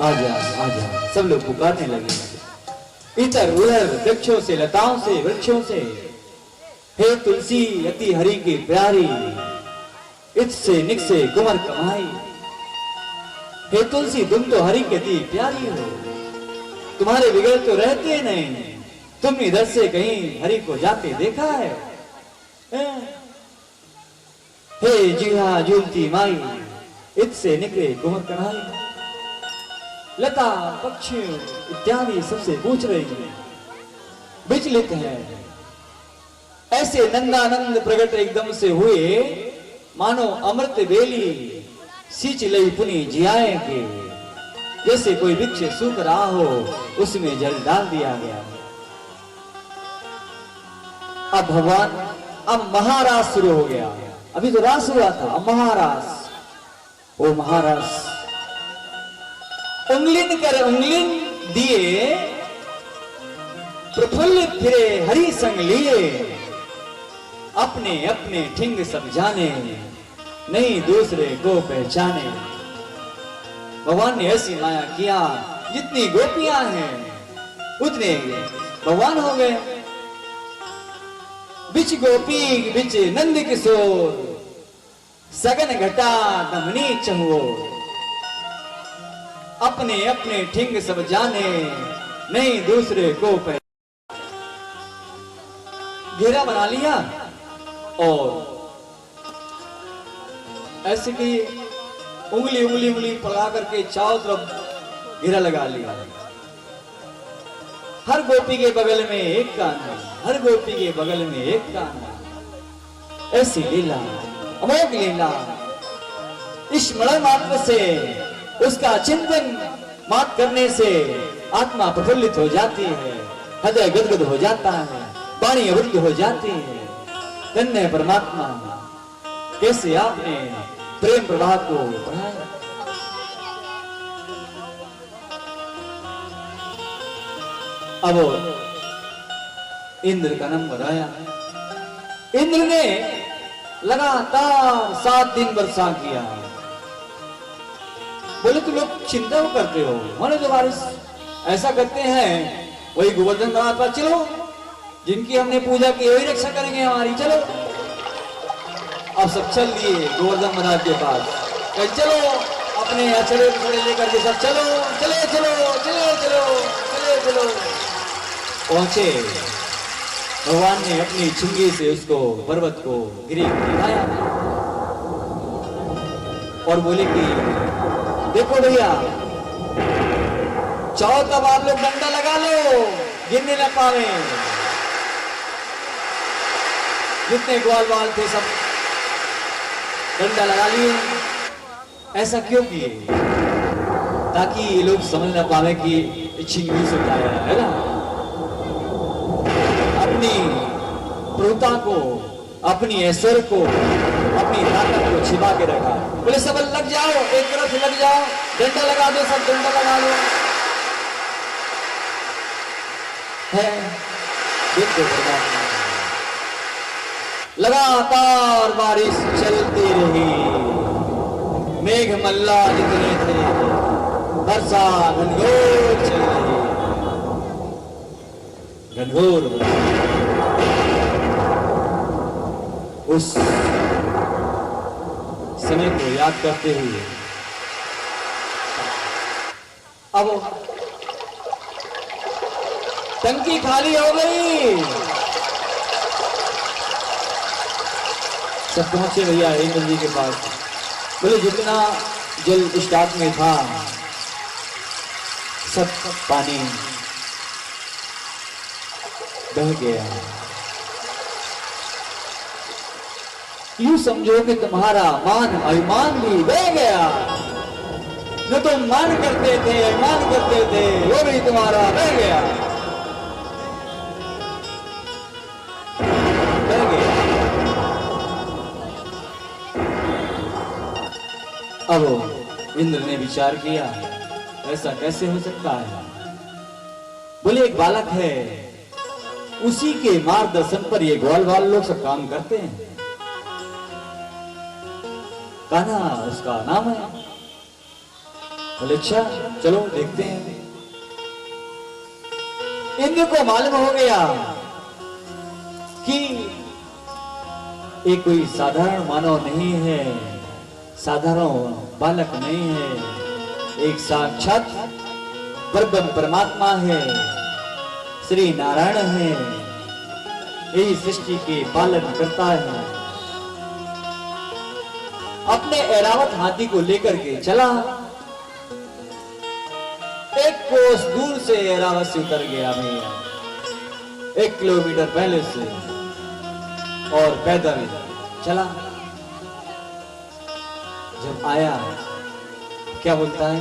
आजा आजा सब लोग पुकारने लगे इधर उधर वृक्षों से लताओं से वृक्षों से हे तुलसी अति हरि की प्यारी इत से निक से कुंवर कमाई हे तुलसी तुम तो हरि की अति प्यारी हो तुम्हारे बिगड़ तो रहते नहीं तुम इधर से कहीं हरि को जाते देखा है हे जीहा झूलती माई इत से निकले कुंवर कमाई लता पक्षियों इत्यादि सबसे पूछ रही है विचलित है ऐसे नंदानंद प्रकट एकदम से हुए मानो अमृत बेली सींच लई पुनी जियाए के जैसे कोई वृक्ष सूख रहा हो उसमें जल डाल दिया गया अब भगवान अब महारास शुरू हो गया अभी तो रास हुआ था अब महारास ओ महारास उंगलिन कर उंगलिन दिए प्रफुल्लित फिरे हरि संग लिए अपने अपने ठिंग सब जाने नहीं दूसरे को पहचाने भगवान ने ऐसी माया किया जितनी गोपियां हैं उतने भगवान हो गए बिच गोपी बिच नंद किशोर सगन घटा दमनी चहुओ अपने अपने ठिंग सब जाने नहीं दूसरे को घेरा बना लिया और ऐसे कि उंगली उंगली उंगली पकड़ा करके चारों तरफ घेरा लगा लिया हर गोपी के बगल में एक कान हर गोपी के बगल में एक कान ऐसी लीला अमोघ लीला स्मरण मात्र से उसका चिंतन मात करने से आत्मा प्रफुल्लित हो जाती है हृदय गदगद हो जाता है वाणी अवरुद्ध हो जाती है धन्य परमात्मा कैसे आपने प्रेम प्रवाह को बढ़ाया अब इंद्र का नंबर आया इंद्र ने लगातार 7 दिन वर्षा किया बोले तुम लोग चिंता करते हो मानो जो बारिश ऐसा करते हैं वही गोवर्धन पर्वत पर चलो जिनकी हमने पूजा की वही रक्षा करेंगे हमारी चलो अब सब चल दिए गोवर्धन महाराज के पास चलो अपने अचड़े लेकर के सब चलो चले चलो चले चलो चले चलो पहुंचे भगवान ने अपनी छुंगी से उसको पर्वत को गिरी दिखाया और बोले कि देखो भैया, चाहो तब आप लोग डंडा लगा लो, गिरने न पावे। जितने ग्वाल वाल थे सब डंडा लगा लिए। ऐसा क्यों किए? ताकि ये लोग समझ ना पावे कि छिंगी से उठाया है ना। अपनी प्रभुता को, अपनी ऐश्वर्य को, अपनी ताकत को छिपा के रखा। बोले सब लग जाओ, एक तरफ लग जाओ, डंडा लगा दो, सब डंडा लगा लो। है देखो परमात्मा, लगातार बारिश चलती रही। मेघ मल्ला जितने थे, वर्षा घनघोर चल रही, घनघोर। उस समय को याद करते हुए अब टंकी खाली हो गई। सब पहुंचे भैया इंद्र जी के पास। बोले जितना जल स्टॉक में था सब पानी बह गया। यूं समझो कि तुम्हारा मान अभिमान भी बह गया। जो तुम मान करते थे, अभिमान करते थे, वो भी तुम्हारा बह गया। अब इंद्र ने विचार किया, ऐसा कैसे हो सकता है? बोले एक बालक है, उसी के मार्गदर्शन पर ये ग्वाल वाल लोग सब काम करते हैं। कान्हा उसका नाम है। बोले अच्छा चलो देखते हैं। इंद्र को मालूम हो गया कि ये कोई साधारण मानव नहीं है, साधारण बालक नहीं है, एक साक्षात परब्रह्म परमात्मा है, श्री नारायण है, यही सृष्टि के पालन करता है। अपने ऐरावत हाथी को लेकर के चला। एक कोस दूर से ऐरावत से उतर गया भैया, 1 किलोमीटर पहले से, और पैदल चला। जब आया क्या बोलता है?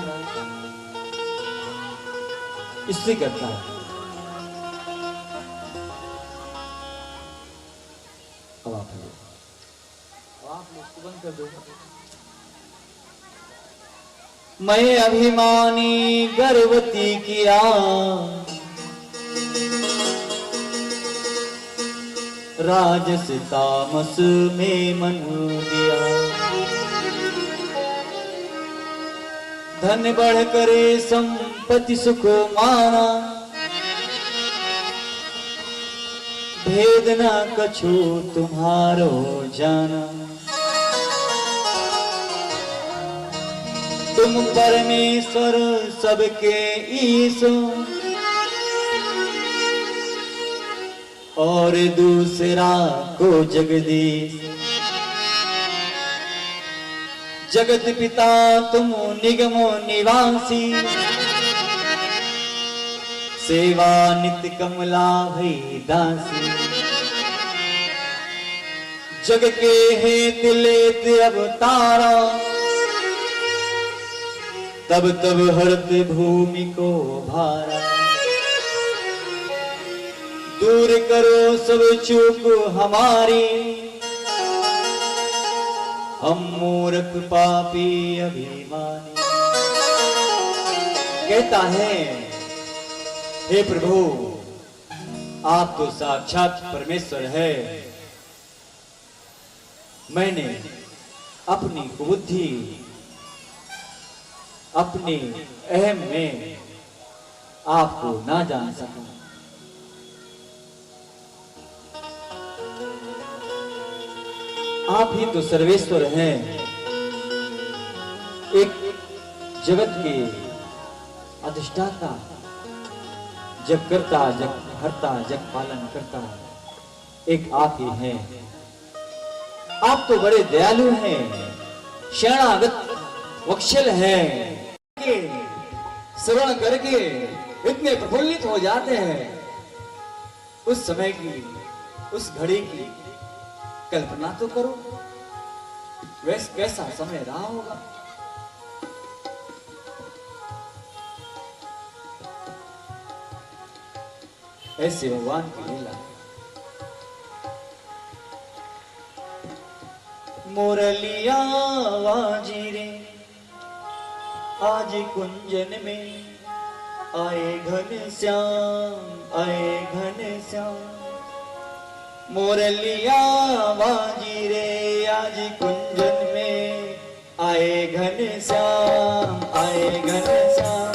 इससे करता है। अब आप लोग बंद कर दो। मैं अभिमानी गर्वती किया, राजस तामस में मन दिया। धन बढ़ करे संपत्ति सुख माना, भेद न कछु तुम्हारो जाना। तुम परमेश्वर सबके ईशो, और दूसरा को जगदीश। जगत पिता तुम निगमो निवासी, सेवा नित्य कमला भई दासी। जग के हेत लेत अवतारा, तब तब हरत भूमि को भारा। दूर करो सब चूक हमारी, हम मूर्ख पापी अभिमानी। कहता है हे प्रभु, आप तो साक्षात परमेश्वर है। मैंने अपनी बुद्धि, अपने अहम में आपको ना जान सका। आप ही तो सर्वेश्वर हैं, एक जगत के अधिष्ठाता, जग करता, जग हरता, जग पालन करता। एक आप ही हैं। आप तो बड़े दयालु हैं, शरणागत वत्सल हैं, श्रवण करके इतने प्रफुल्लित हो जाते हैं। उस समय की, उस घड़ी की कल्पना तो करो, वैसे कैसा समय रहा होगा। ऐसे भगवान की लीला। मुरलिया वाजी रे आज कुंजन में आए घन श्याम, आए घन श्याम। मुरलिया वाजी रे आज कुंजन में आए घन श्याम, आए घन श्याम,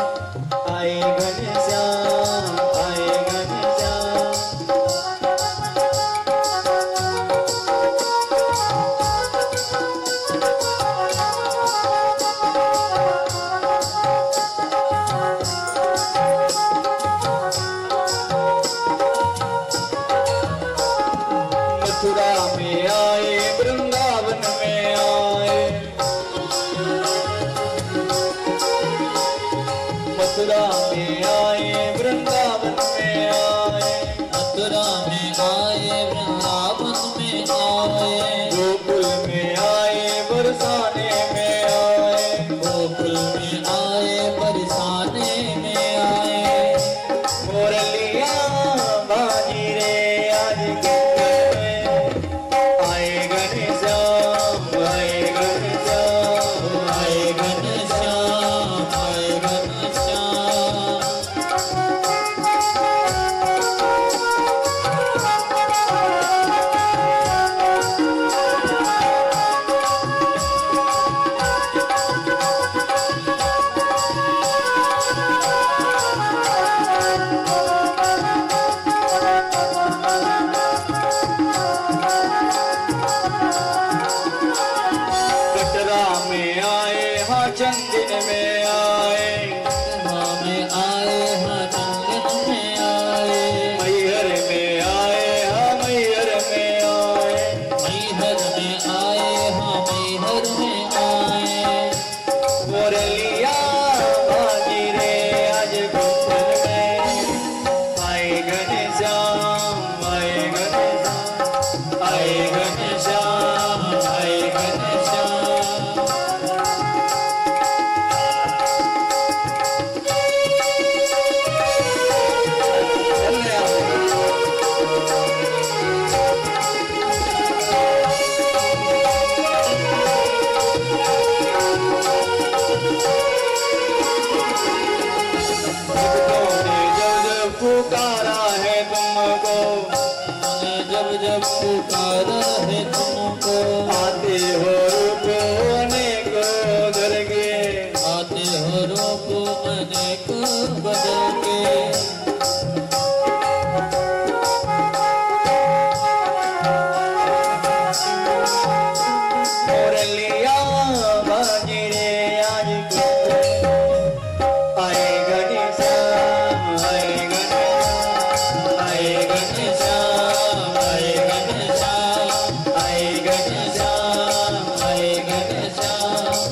आए घन श्याम, आए घन श्याम। मथुरा में आए, वृंदावन में आए, मथुरा में आए, वृंदावन में आए, मथुरा में आए, वृंदावन में आए, गोकुल में आए, बरसाने में आए, गोकुल में आए, बरसाने में आए। मुरलिया बाजी रे आज कुंजन में आए घन श्याम, आए घन श्याम, आए घन श्याम, आए घन श्याम। कटरा में आए, हाँ चंदन में आए, कटरा में आए, हाँ चंदन में आए, मैहर में आए, हाँ मैहर में आए, मैहर में आए, हाँ मैहर में आए। मुरलिया बाजी रे आज कुंजन में आए घन श्याम, आए घन श्याम, आए घन श्याम, आए घन श्याम। चल रहे आप। भक्तों ने जब जब पुकारा है तुमको, मैंने जब जब पुकारा है तुमको, आते हो रूप अनेक बदल के, आते हो रूप अनेक बदल के। मुरलिया बाजी रे आज कुंजन आए घन श्याम, आए घन श्याम, आए घन श्याम, आए घन श्याम, आए घन श्याम, आए घन श्याम।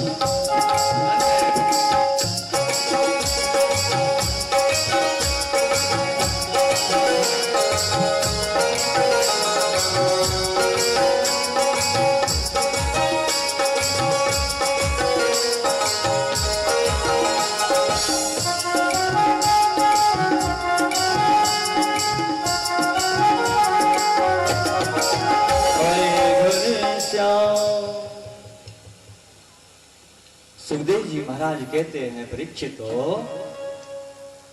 सुखदेव जी महाराज कहते हैं, परीक्षित हो,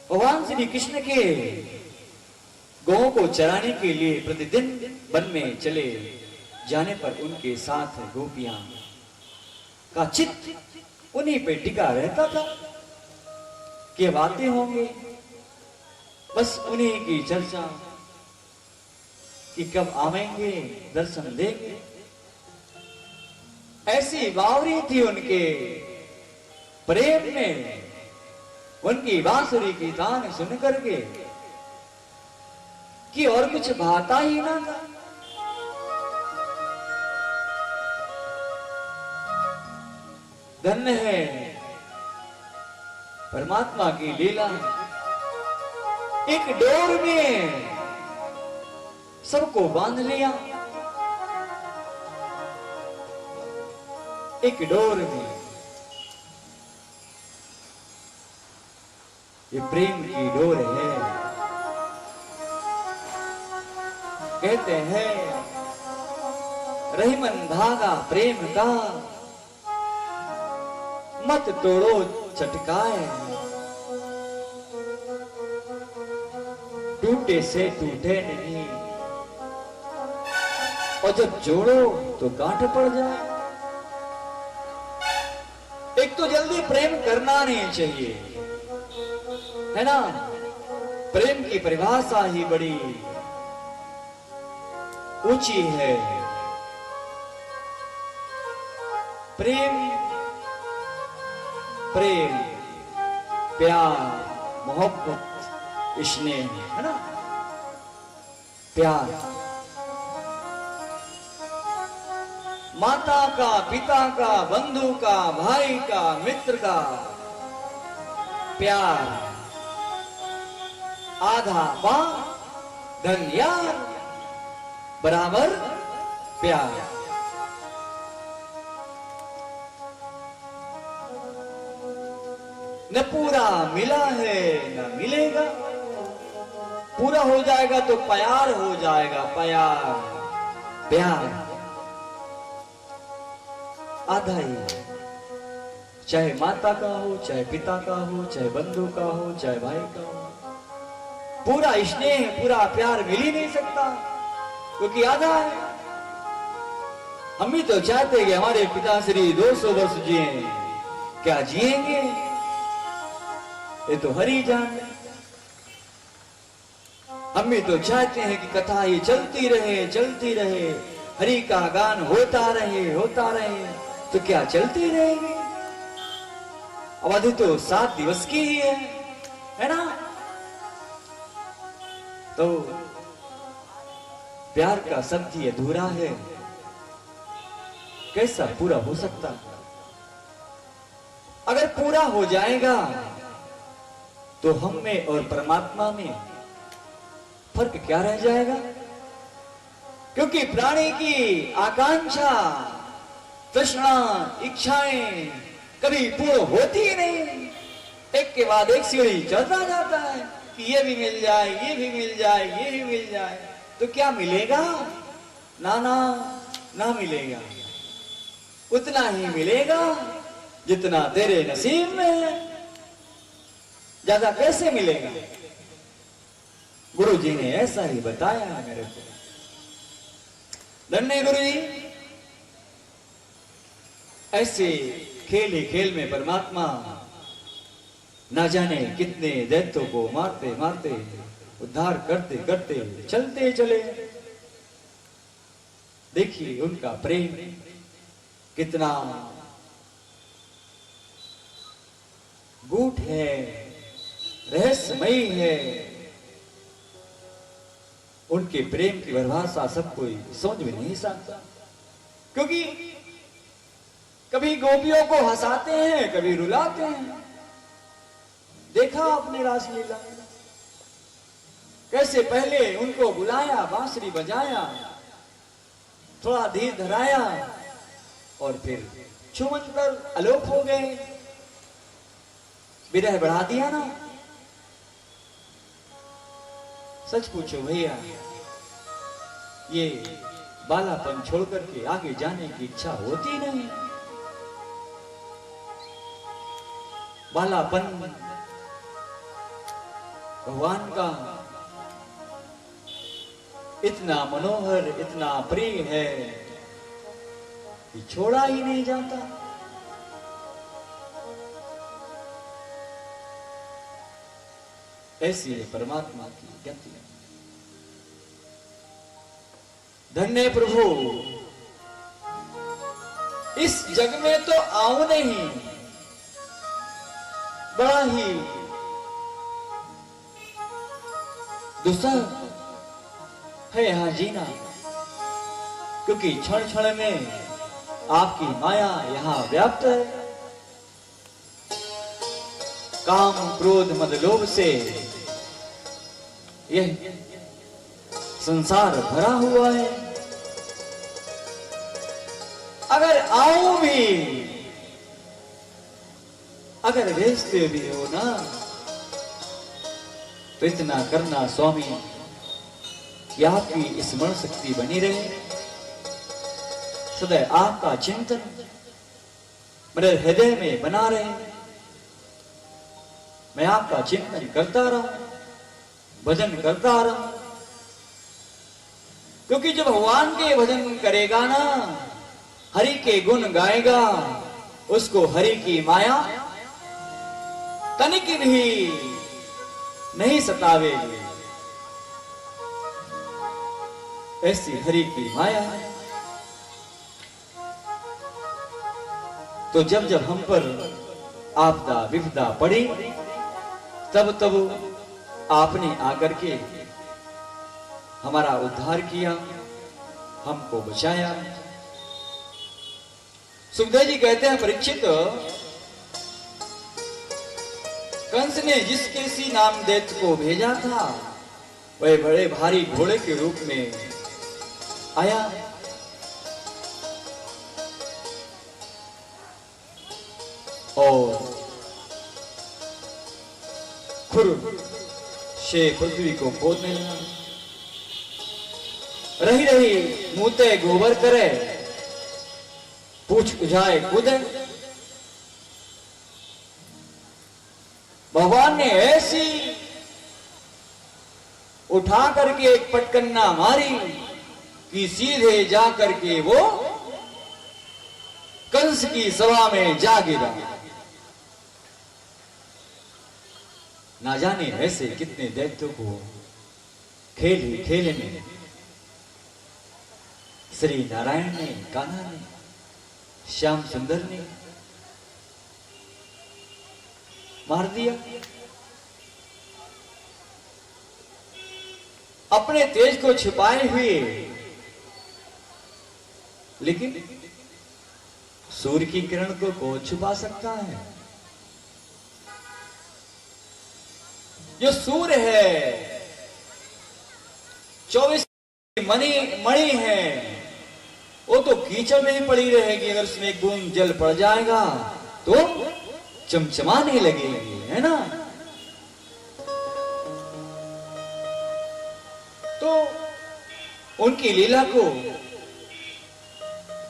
भगवान श्री कृष्ण के गौओं को चराने के लिए प्रतिदिन वन में चले जाने पर उनके साथ गोपियां का चित्त उन्हीं पे टिका रहता था कि बातें होंगे, बस उन्हीं की चर्चा कि कब आवेंगे, दर्शन देंगे। ऐसी बावरी थी उनके प्रेम में, उनकी बांसुरी की तान सुन करके कि और कुछ भाता ही ना था। धन्य है परमात्मा की लीला। एक डोर में सबको बांध लिया, एक डोर में। ये प्रेम की डोर है। कहते हैं रहीमन धागा प्रेम का, मत तोड़ो चटकाए। टूटे से टूटे नहीं, और जब जोड़ो तो गांठ पड़ जाए। एक तो जल्दी प्रेम करना नहीं चाहिए, है ना। प्रेम की परिभाषा ही बड़ी ऊंची है। प्रेम, प्रेम, प्यार, मोहब्बत, स्नेह, है ना। प्यार माता का, पिता का, बंधु का, भाई का, मित्र का प्यार। आधा मां धन यार बराबर प्यार। न पूरा मिला है न मिलेगा, पूरा हो जाएगा तो प्यार हो जाएगा। प्यार, प्यार आधा ही, चाहे माता का हो, चाहे पिता का हो, चाहे बंधु का हो, चाहे भाई का हो। पूरा स्नेह, पूरा प्यार मिल ही नहीं सकता, क्योंकि आधा है। हम भी तो चाहते हैं कि हमारे पिताश्री 200 वर्ष जिए, क्या जिएंगे ये तो हरि जाने। हम भी तो चाहते हैं कि कथा ये चलती रहे, चलती रहे, हरि का गान होता रहे, होता रहे, तो क्या चलती रहेगी। अवधि तो 7 दिवस की ही है ना। तो प्यार का शब्द ही अधूरा है, कैसा पूरा हो सकता। अगर पूरा हो जाएगा तो हम में और परमात्मा में फर्क क्या रह जाएगा। क्योंकि प्राणी की आकांक्षा, तृष्णा, इच्छाएं कभी पूर्ण होती ही नहीं। एक के बाद एक सीढ़ी चढ़ता जाता है कि ये भी मिल जाए, ये भी मिल जाए, ये भी मिल जाए, तो क्या मिलेगा। ना ना ना मिलेगा। उतना ही मिलेगा जितना तेरे नसीब में है, ज्यादा कैसे मिलेगा। गुरु जी ने ऐसा ही बताया है मेरे को। धन्य गुरु जी। ऐसे खेल ही खेल में परमात्मा ना जाने कितने दैत्यों को मारते मारते उद्धार करते करते चलते चले। देखिए उनका प्रेम कितना गूढ़ है, रहस्यमयी है। उनके प्रेम की परिभाषा सब कोई समझ में नहीं सकता, क्योंकि कभी गोपियों को हंसाते हैं, कभी रुलाते हैं। देखा आपने रासलीला में कैसे पहले उनको बुलाया, बांसुरी बजाया, थोड़ा धीर धराया और फिर छुमन कर अलोप हो गए। विरह बढ़ा दिया ना। सच पूछो भैया, ये बालापन छोड़ करके आगे जाने की इच्छा होती नहीं। बालापन भगवान का इतना मनोहर, इतना प्रिय है कि छोड़ा ही नहीं जाता। ऐसी है परमात्मा की गति। धन्य प्रभु, इस जग में तो आऊं नहीं, बड़ा ही दुस्सह है यहां जीना, क्योंकि क्षण क्षण में आपकी माया यहां व्याप्त है। काम क्रोध मद लोभ से यह संसार भरा हुआ है। अगर आओ भी, अगर भेजते भी हो ना, तो इतना करना स्वामी कि आपकी स्मरण शक्ति बनी रहे, सदैव आपका चिंतन मेरे हृदय में बना रहे, मैं आपका चिंतन करता रहूं, भजन करता रहूं। क्योंकि जब भगवान के भजन करेगा ना, हरि के गुण गाएगा, उसको हरि की माया तनिक भी नहीं सतावेगी। ऐसी हरि की माया है। तो जब जब हम पर आपदा विपदा पड़ी, तब तब आपने आकर के हमारा उद्धार किया, हमको बचाया। सुखदेव जी कहते हैं, परीक्षित, कंस ने जिस किसी नाम दैत्य को भेजा था, वह बड़े भारी घोड़े के रूप में आया। और खुर से पृथ्वी को खोदने लगा। रही रही मुंहते गोबर करे, पूछ उजाए कूदे। भगवान ने ऐसी उठा करके एक पटकन्ना मारी कि सीधे जा करके वो कंस की सभा में जा गिरा। ना जाने ऐसे कितने दैत्यों को खेल ही खेल में श्री नारायण ने, कान्हा ने, श्याम सुंदर ने मार दिया। अपने तेज को छिपाए हुए, लेकिन सूर्य की किरण को कौन छुपा सकता है? जो सूर्य है 24 मणि है, वो तो कीचड़ में ही पड़ी रहेगी। अगर उसमें एक बूंद जल पड़ जाएगा तो चमचमाने लगेगी, है ना। तो उनकी लीला को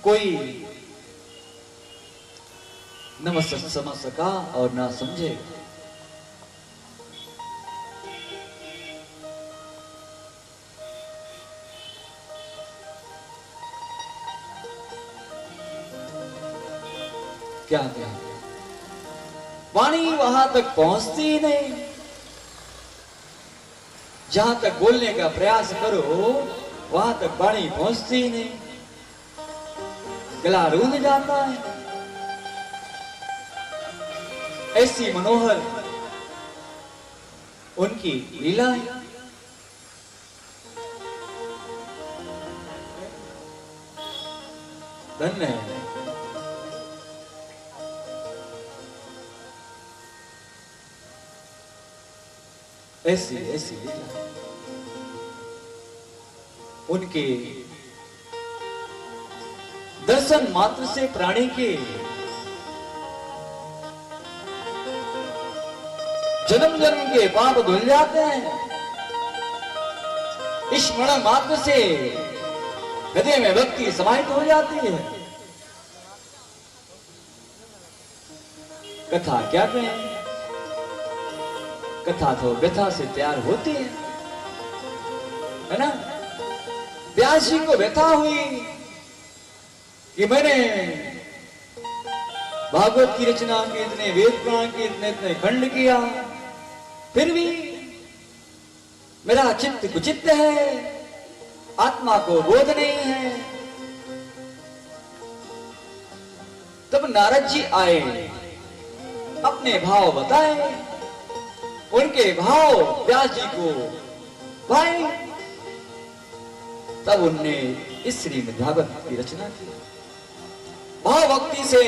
कोई न समझ सका और ना समझे। क्या क्या वाणी वहां तक पहुंचती ही नहीं। जहां तक बोलने का प्रयास करो, वहां तक वाणी पहुंचती ही नहीं, गला रूंध जाता है। ऐसी मनोहर उनकी लीला है। धन्य है। ऐसी ऐसी लीला उनके दर्शन मात्र से प्राणी के जन्म जन्म के पाप धुल जाते हैं। इस स्मरण मात्र से हृदय में भक्ति समाहित हो जाती है। कथा क्या कहें, कथा तो व्यथा से तैयार होती है ना। व्यास जी को व्यथा हुई कि मैंने भागवत की रचना के इतने वेद पुराण के इतने इतने खंड किया, फिर भी मेरा चित्त कुचित है, आत्मा को बोध नहीं है। तब नारद जी आए, अपने भाव बताए, उनके भाव व्यास जी को भाई। तब उनने इस श्रीमद् भागवत की रचना की। भाव भक्ति से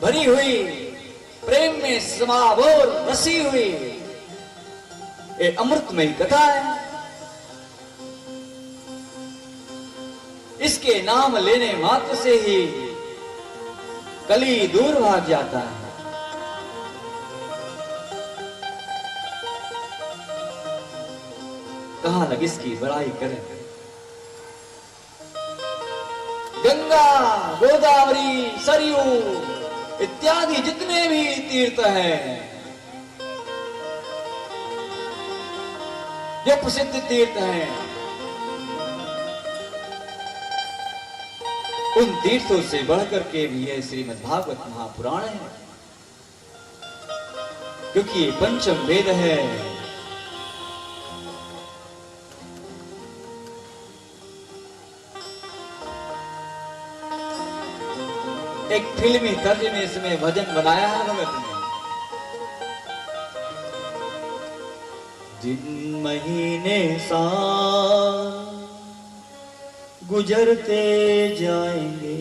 भरी हुई प्रेम में समाभोर रसी हुई ये अमृतमयी कथा है। इसके नाम लेने मात्र से ही कली दूर भाग जाता है। कहां लग इसकी बड़ाई करें। गंगा, गोदावरी, सरयू इत्यादि जितने भी तीर्थ हैं, जो प्रसिद्ध तीर्थ हैं, उन तीर्थों से बढ़कर के भी यह श्रीमद् भागवत महापुराण है, क्योंकि ये पंचम वेद है। एक फिल्मी तर्ज में इसमें भजन बनाया है भगत ने। जिन महीने साल गुजरते जाएंगे,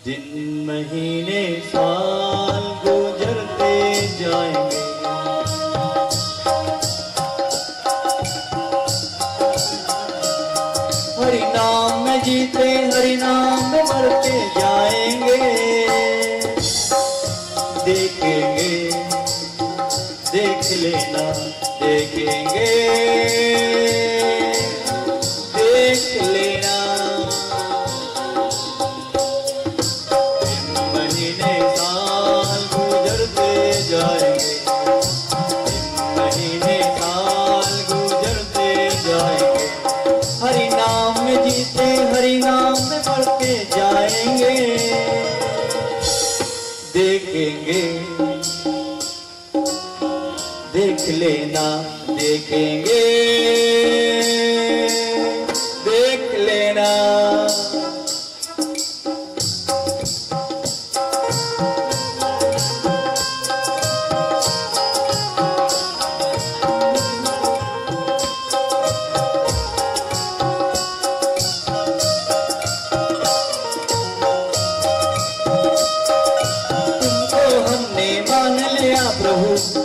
जिन महीने साल गुजरते जाएंगे, हरि नाम में जीते हरि नाम में मरते जाएंगे। देखेंगे, देख लेना, देखेंगे, देख लेना। इन महीने साल गुजरते जाएंगे, इन महीने साल गुजरते जाएंगे, हरि नाम में जीते हरि नाम में मरते जाएंगे। देखेंगे, देख लेना, देखेंगे, देख लेना।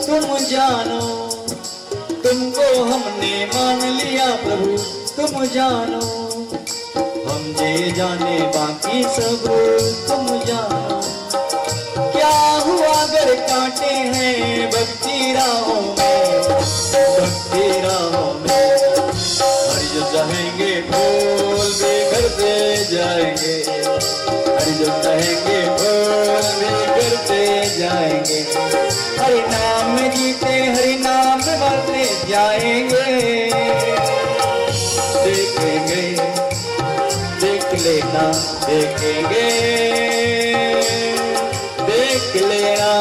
तुम जानो, तुमको हमने मान लिया प्रभु तुम जानो, हम जे जाने बाकी सब तुम जानो। क्या हुआ अगर कांटे हैं भक्ति राहों में, भक्ति राहों में। हरि जो चाहेंगे फूल भी घर से जाएंगे, हरि जो चाहेंगे फूल भी घर से जाएंगे। हरि नाम में जीते हरि नाम में मरते जाएंगे। देखेंगे, देख लेना, देखेंगे, देख लेना।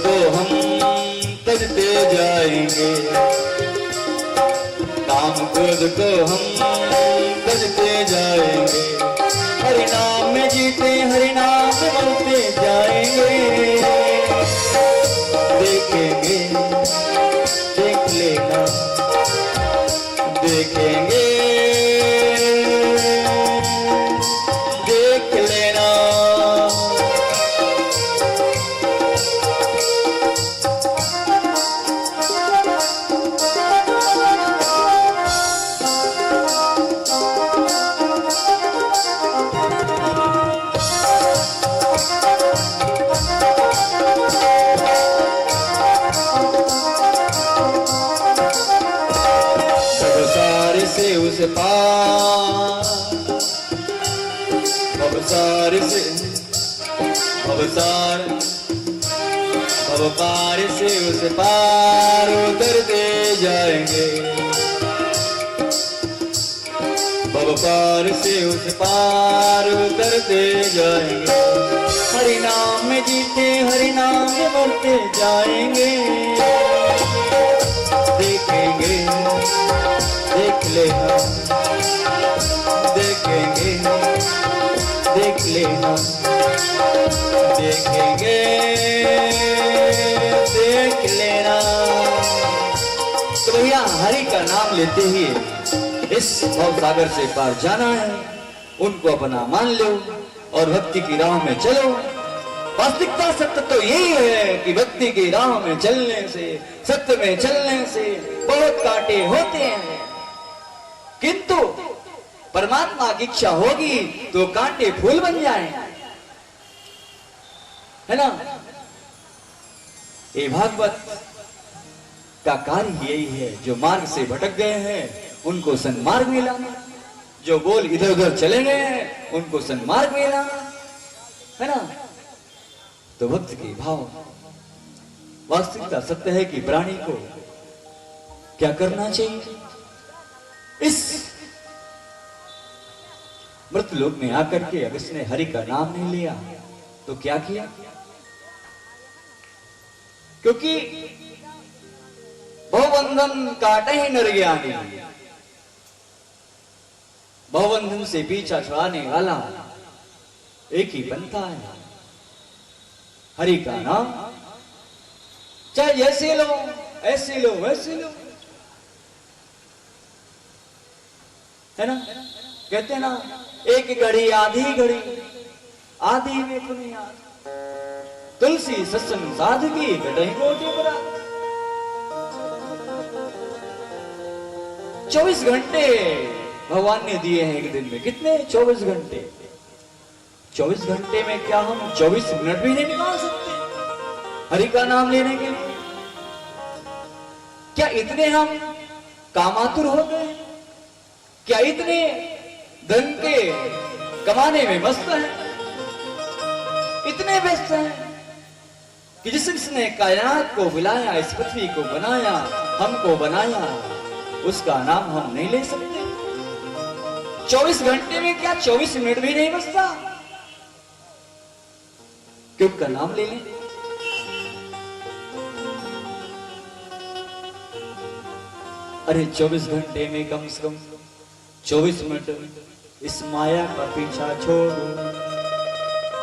तो हम तजते जाएंगे, काम क्रोध को हम तजते जाएंगे। हरि नाम में जीते हरि नाम में मरते जाएंगे। देखेंगे, देख लेना, देखेंगे, देख लेना। से पार अवसार से अवसार अब पार से उस पार उतरते जाएंगे। अब पार से उस पार उतरते जाएंगे, हरि नाम में जीते हरि नाम में मरते जाएंगे। देखेंगे देख लेना, देखेंगे देख लेना, देखेंगे देख लेना। तो भैया हरि का नाम लेते ही इस भव सागर से पार जाना है, उनको अपना मान लो और भक्ति की राह में चलो। वास्तविकता सत्य तो यही है कि भक्ति की राह में चलने से, सत्य में चलने से बहुत कांटे होते हैं, किंतु परमात्मा की इच्छा होगी तो कांटे फूल बन जाए, है ना। ये भागवत का कार्य यही है, जो मार्ग से भटक गए हैं उनको सन्मार्ग में लाना, जो बोल इधर उधर चले गए हैं उनको सन्मार्ग में लाना, है ना। तो भक्त के भाव, वास्तविकता सत्य है कि प्राणी को क्या करना चाहिए। इस मृत लोक में आकर के अगर इसने हरि का नाम नहीं लिया तो क्या किया, क्योंकि भवबंधन काटे ही नर ज्ञानी, भवबंधन से पीछा छुड़ाने वाला एक ही पंथा है, हरि का नाम। चाहे जैसे लो ऐसे लो वैसे लो, है ना। कहते हैं ना, एक घड़ी आधी घड़ी, आधी में पुनिया, तुलसी सत्संग साधकी घटई कोटि बरात। 24 घंटे भगवान ने दिए हैं एक दिन में, कितने 24 घंटे। 24 घंटे में क्या हम 24 मिनट भी नहीं निकाल सकते हरि का नाम लेने के लिए? क्या इतने हम कामातुर हो गए? क्या इतने धन के कमाने में मस्त हैं, इतने व्यस्त हैं कि जिसने कायनात को बुलाया, इस पृथ्वी को बनाया, हमको बनाया, उसका नाम हम नहीं ले सकते? 24 घंटे में क्या 24 मिनट भी नहीं बचता कि उसका नाम ले लें? अरे 24 घंटे में कम से कम 24 मिनट इस माया का पीछा छोड़ो,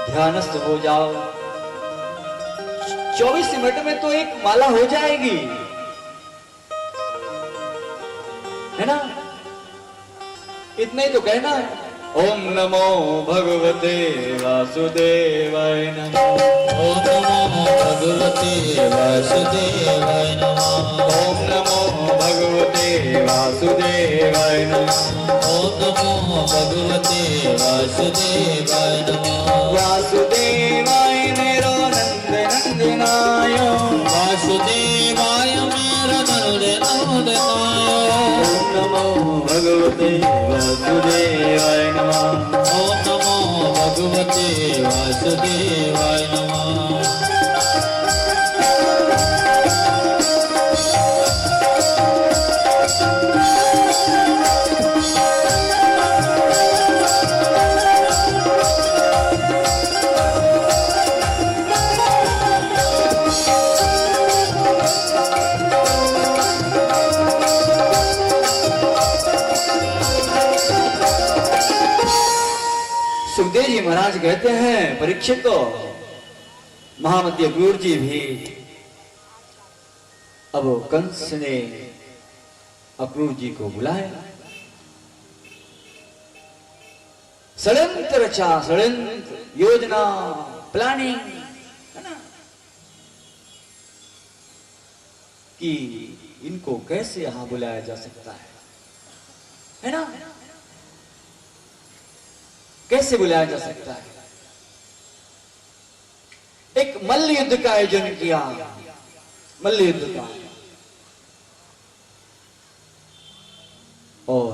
ध्यानस्थ हो जाओ। 24 मिनट में तो एक माला हो जाएगी, है ना। इतना ही तो कहना है, ओम नमो भगवते वासुदेवाय नमः, ओम नमो भगवते वासुदेवाय नमः, ओम नमो भगवते वासुदेवाय नमः, ओम नमो भगवते वासुदेवाय नमः, वासुदेवाय मेरो नंद नंदनाय, वासुदेवाय मेरा नंद नंदनाय, ओम नमो भगवते वासुदेवाय नमः, ओम नमो भगवते वासुदेवाय नमः। सुखदेव जी महाराज कहते हैं, परीक्षित को महामती अक्रूर जी भी, अब कंस ने अक्रूर जी को बुलाया, षड्यंत्र रचा, षड्यंत्र योजना प्लानिंग, है ना, कि इनको कैसे यहां बुलाया जा सकता है ना, कैसे बुलाया जा सकता है। एक मल्ल युद्ध का आयोजन किया, मल्ल युद्ध का, और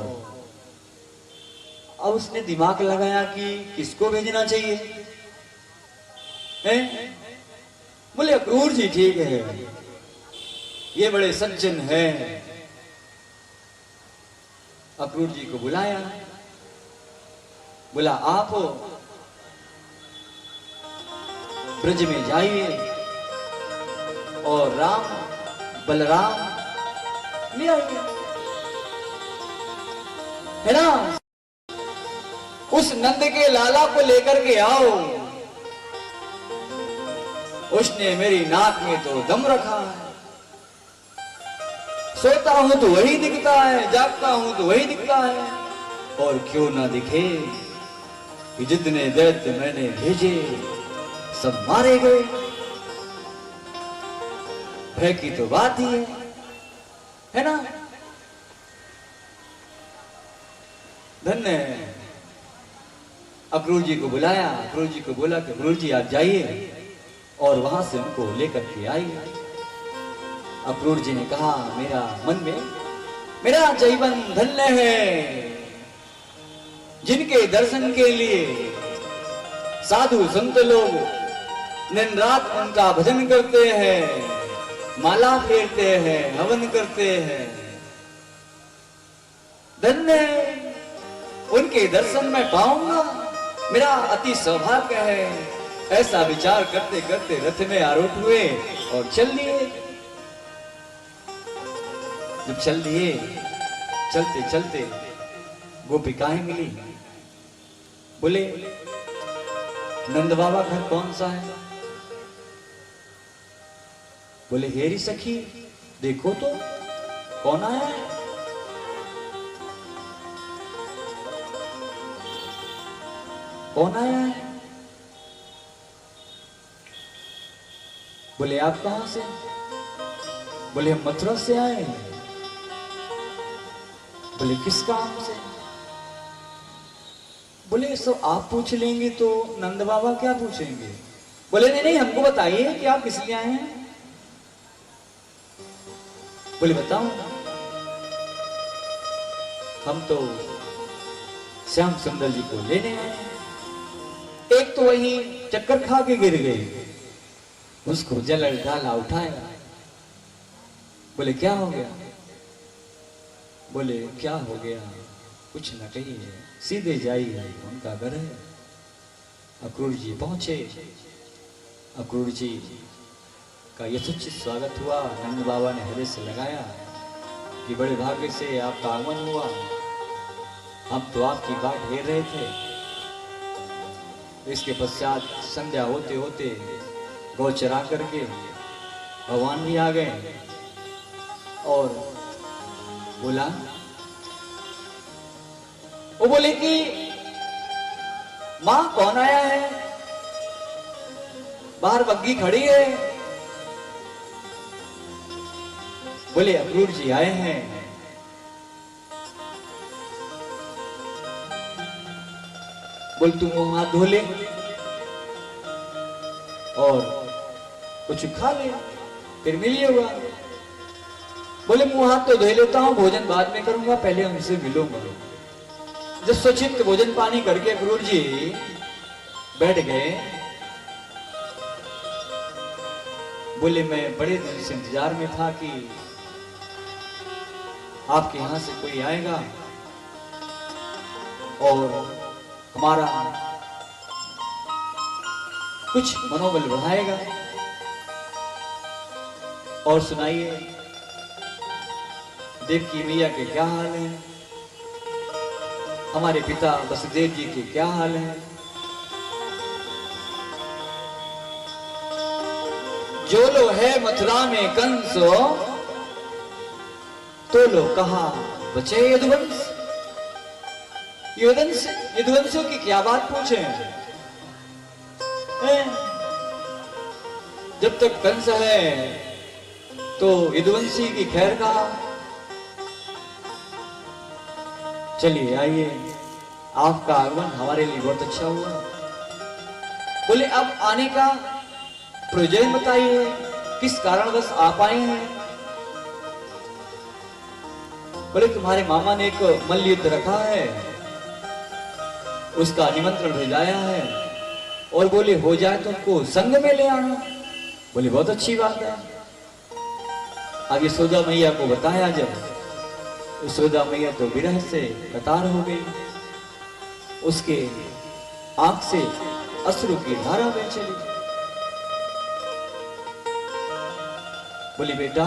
अब उसने दिमाग लगाया कि किसको भेजना चाहिए, हैं? बोले अक्रूर जी ठीक है, ये बड़े सज्जन हैं। अक्रूर जी को बुलाया, बोला आप ब्रज में जाइए और राम बलराम ले आइए, है ना। उस नंद के लाला को लेकर के आओ। उसने मेरी नाक में तो दम रखा है, सोता हूं तो वही दिखता है, जागता हूं तो वही दिखता है। और क्यों ना दिखे कि जितने दैत्य मैंने भेजे सब मारे गए। भय की तो बात ही है ना। धन्य अक्रूर जी को बुलाया। अक्रूर जी को बोला कि अक्रूर जी आप जाइए और वहां से उनको लेकर के आइए। अक्रूर जी ने कहा मेरा मन में मेरा जीवन धन्य है, जिनके दर्शन के लिए साधु संत लोग दिन रात उनका भजन करते हैं, माला फेरते हैं, हवन करते हैं। धन्य उनके दर्शन मैं पाऊंगा, मेरा अति सौभाग्य है। ऐसा विचार करते करते रथ में आरूढ़ हुए और चल लिए। जब चल लिए, चलते चलते गोपिकाएं मिली। बोले नंद बाबा घर कौन सा है? बोले हेरी सखी देखो तो कौन आया है। कौन आया है? बोले आप कहां से? बोले हम मथुरा से आए हैं। बोले किस काम से? बोले सो आप पूछ लेंगे तो नंद बाबा क्या पूछेंगे? बोले नहीं नहीं हमको बताइए कि आप किस लिए आए हैं। बोले बताओ। हम तो श्याम सुंदर जी को लेने आए हैं। एक तो वही चक्कर खा के गिर गए, उसको जल डाला उठाया। बोले क्या हो गया? बोले क्या हो गया कुछ न कहिए, सीधे जाइए उनका घर है। अक्रूर जी पहुंचे। अक्रूर जी का यथोचित स्वागत हुआ। नंद बाबा ने हृदय से लगाया कि बड़े भाग्य से आपका आगमन हुआ, हम तो आपकी बाट घेर रहे थे। इसके पश्चात संध्या होते होते गौ चरा करके भगवान भी आ गए और बोला, वो बोले कि मां कौन आया है? बाहर बग्गी खड़ी है। बोले अक्रूर जी आए हैं। बोल तुम मुंह हाथ धो ले और कुछ खा ले, फिर मिलिएगा। बोले मुंह हाथ तो धो लेता हूं, भोजन बाद में करूंगा, पहले उनसे मिलूंगा। जब स्वचित भोजन पानी करके अक्रूर जी बैठ गए, बोले मैं बड़े दिन से इंतजार में था कि आपके यहां से कोई आएगा और हमारा कुछ मनोबल बढ़ाएगा। और सुनाइए देवकी मैया के क्या हाल है, हमारे पिता वसुदेव जी के क्या हाल है। जो लो है मथुरा में कंसो, तो लो कहा बचे यदुवंश। यदुवंशों की क्या बात पूछे? जब तक कंस है तो यदुवंशी की खैर कहा। चलिए आइए, आपका आगमन हमारे लिए बहुत अच्छा हुआ। बोले अब आने का प्रयोजन बताइए, किस कारणवश आप आए हैं? बोले तुम्हारे मामा ने एक मल्ल युद्ध रखा है, उसका निमंत्रण भेजाया है और बोले हो जाए तो उनको संग में ले आना। बोले बहुत अच्छी बात है। अब यशोदा मैया को बताया, जब यशोदा मैया तो विरह से कतार हो गई। उसके आंख से अश्रु की धारा बह चली। बोली बेटा,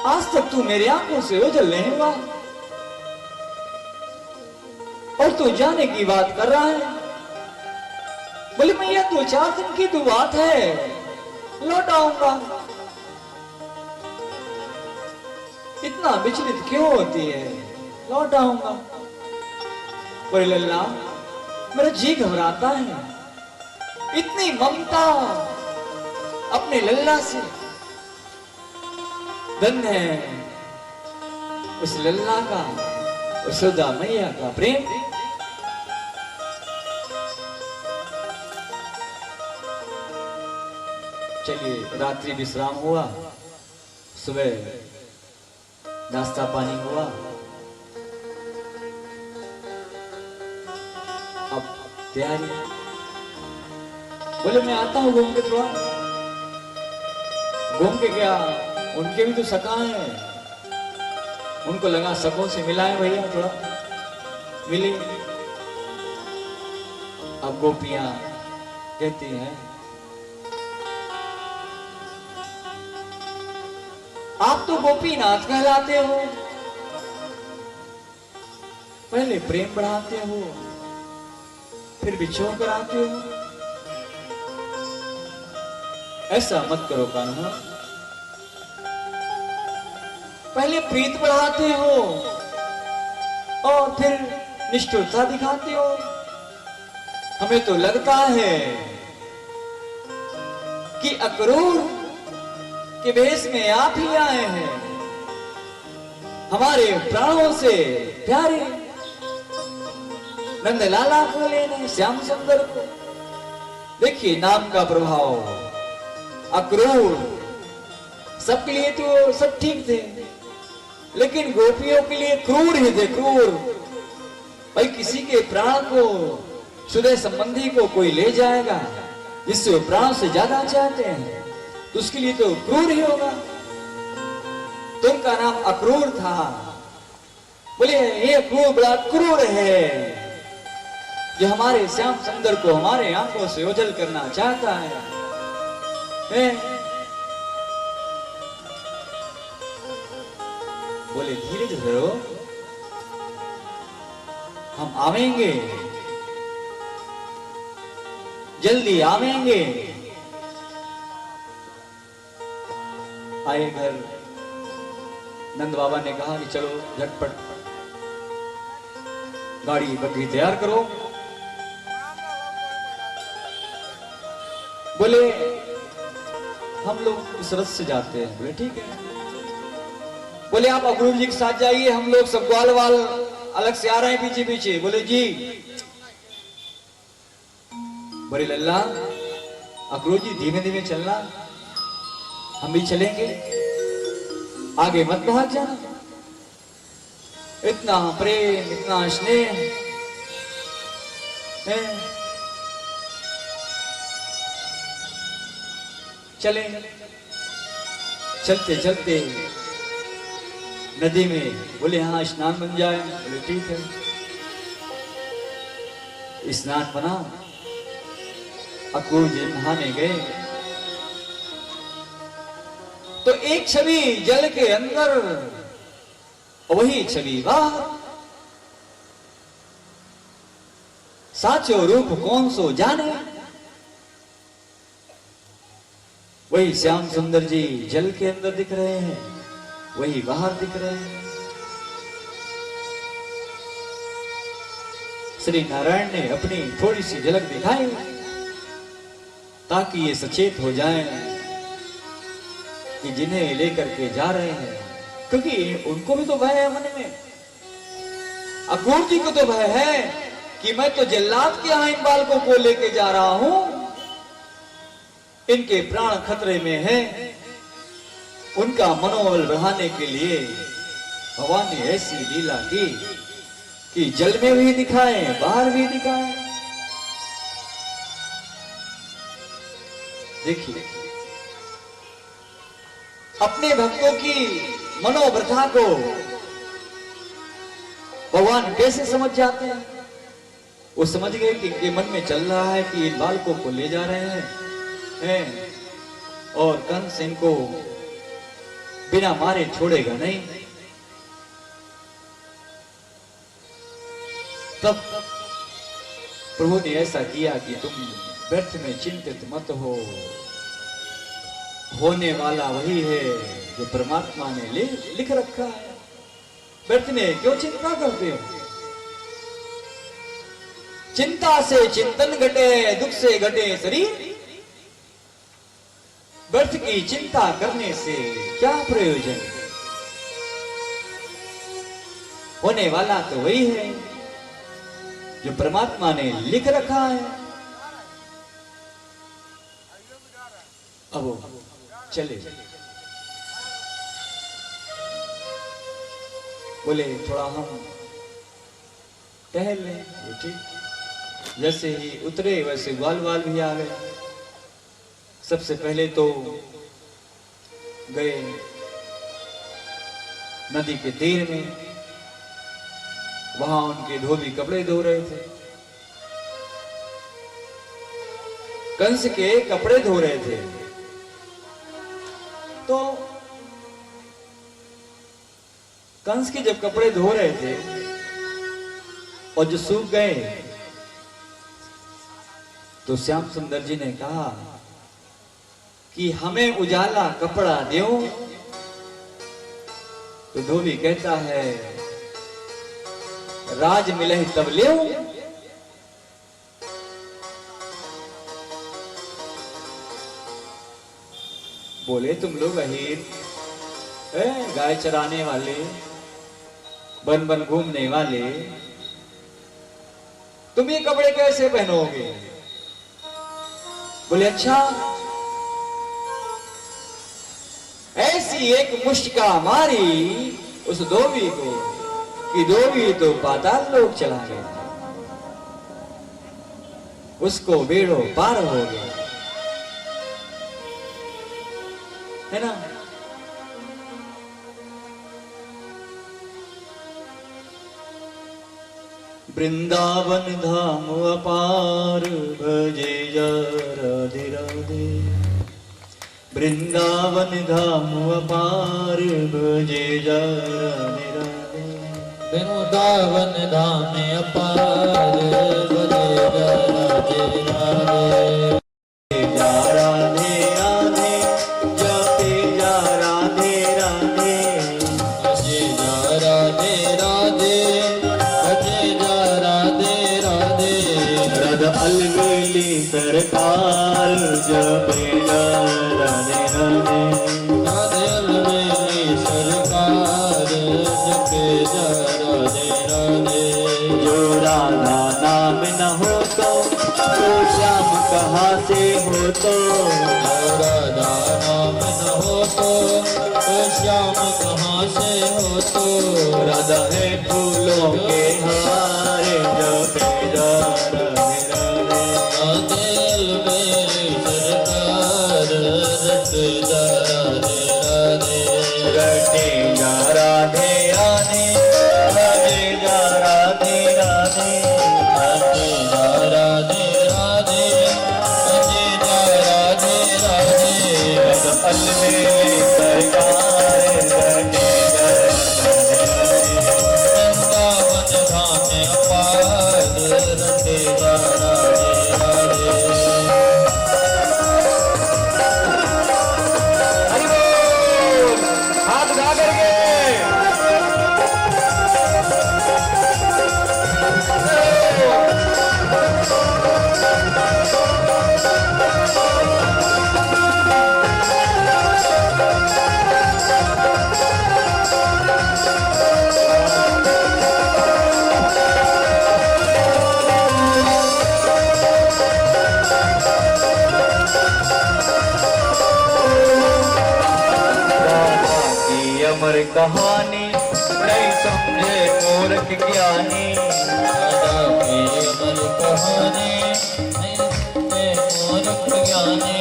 आज तक तू मेरी आंखों से ओझल नहीं हुआ और तू जाने की बात कर रहा है। बोली मैया, तू 4 दिन की तो बात है, लौट आऊंगा। इतना विचलित क्यों होती है? लौट आऊंगा। बोले लल्ला, मेरा जी घबराता है, इतनी ममता अपने लल्ला से। धन्य है उस लल्ला का, उस सुधा मैया का प्रेम। चलिए, रात्रि विश्राम हुआ, सुबह नाश्ता पानी हुआ। अब तैयारी। बोले मैं आता हूं घूम के, थोड़ा घूम के। क्या, उनके भी तो सका है, उनको लगा सकों से मिलाए भैया, थोड़ा मिली। अब गोपियां कहती हैं, आप तो गोपीनाथ कहलाते हो, पहले प्रेम बढ़ाते हो, फिर बिछो कर आते हो। ऐसा मत करो कान्हा, पहले प्रीत बढ़ाते हो और फिर निष्ठुरता दिखाते हो। हमें तो लगता है कि अक्रूर के भेष में आप ही आए हैं, हमारे प्राणों से प्यारे नंदलाला को लेने, श्याम सुंदर को। देखिए नाम का प्रभाव। अक्रूर सबके लिए तो सब ठीक थे, लेकिन गोपियों के लिए क्रूर ही थे, क्रूर। भाई किसी के प्राण को, सुदय संबंधी को कोई ले जाएगा जिससे वो प्राण से ज्यादा चाहते हैं, तो उसके लिए तो क्रूर ही होगा। तो उनका नाम अक्रूर था। बोले ये अक्रूर बड़ा क्रूर है, जो हमारे श्याम सुंदर को हमारे आंखों से ओझल करना चाहता है। बोले धीरे धरो, हम आवेंगे, जल्दी आवेंगे। आए घर, नंद बाबा ने कहा कि चलो झटपट गाड़ी बग्घी तैयार करो। बोले हम लोग इस रथ से जाते हैं। बोले ठीक है। बोले आप अक्रूर जी के साथ जाइए, हम लोग सब ग्वाल वाल अलग से आ रहे हैं पीछे पीछे। बोले जी। बोले लल्ला, अक्रूर जी धीमे धीमे चलना, हम भी चलेंगे, आगे मत भाग जाना। इतना प्रेम, इतना स्नेह है। चले, चलते चलते नदी में, बोले हाँ स्नान बन जाए। बोले ठीक है, स्नान बना। अक्रूर जी नहाने गए तो एक छवि जल के अंदर, वही छवि बाहर। साचो रूप कौन सो जाने। वही श्याम सुंदर जी जल के अंदर दिख रहे हैं, वही बाहर दिख रहे हैं। श्री नारायण ने अपनी थोड़ी सी झलक दिखाई ताकि ये सचेत हो जाएं कि जिन्हें लेकर के जा रहे हैं, क्योंकि उनको भी तो भय है मन में। अक्रूर जी को तो भय है कि मैं तो जल्लाद के यहाँ इन बालकों को लेके जा रहा हूं, इनके प्राण खतरे में है। उनका मनोबल बढ़ाने के लिए भगवान ने ऐसी लीला की कि जल में भी दिखाए, बाहर भी दिखाए। देखिए, अपने भक्तों की मनोव्रथा को भगवान कैसे समझ जाते हैं? वो समझ गए कि इनके मन में चल रहा है कि इन बालकों को ले जा रहे हैं और कंस इनको बिना मारे छोड़ेगा नहीं। तब प्रभु ने ऐसा किया कि तुम व्यर्थ में चिंतित मत हो, होने वाला वही है जो परमात्मा ने लिख रखा है। व्यर्थ में क्यों चिंता करते हो? चिंता से चिंतन घटे, दुख से घटे शरीर। व्यर्थ की चिंता करने से क्या प्रयोजन? होने वाला तो वही है जो परमात्मा ने लिख रखा है। अब वो चले, बोले थोड़ा हम टहल लें। वो ठीक, जैसे ही उतरे वैसे ग्वाल वाल भी आ गए। सबसे पहले तो गए नदी के तीर में, वहां उनके धोबी कपड़े धो रहे थे। कंस के कपड़े धो रहे थे। तो कंस के जब कपड़े धो रहे थे और जो सूख गए, तो श्याम सुंदर जी ने कहा कि हमें उजाला कपड़ा दो। तो धोबी कहता है राज मिले तब ले। बोले तुम लोग अहीर, गाय चराने वाले, बन बन घूमने वाले, तुम ये कपड़े कैसे पहनोगे? बोले अच्छा, ऐसी एक मुश्का मारी उस धोबी को कि धोबी तो पाताल लोक चला गया, उसको बेड़ो पार हो गया, है ना। वृंदावन धाम अपार भजे जा राधे राधे। वृंदावन धाम अपार भजे जा राधे राधे। वृंदावन धाम अपार भजे जा राधे राधे। जा राधे राधे, जपे जा राधे राधे, भजे जा राधे राधे, भजे जा राधे राधे। रद अलवेली सरकार जपे जा राधे राधे। राधे अलवेली सरकार जपे जा राधे राधे। जो राधा नाम न हो तो श्याम कहाँ से हो तो। राधा नाम न हो तो श्याम कहाँ से हो तो। राधा है फूलों के हार जपे जा राधे राधे। राधे अलवेली सरकार जपे जा राधे राधे। रटे जा राधे राधे, भजे जा राधे राधे। भजे जा राधे राधे, भजे जा राधे राधे। रद अलवेली सरकार रटे जा राधे राधे। वृंदावन धाम अपार रटे जा राधे राधे। हरि बोल, हाथ उठा करके। अमर कहानी नहीं समझे मूर्ख ज्ञानी। राधा की अमर कहानी नहीं समझे मूर्ख ज्ञानी।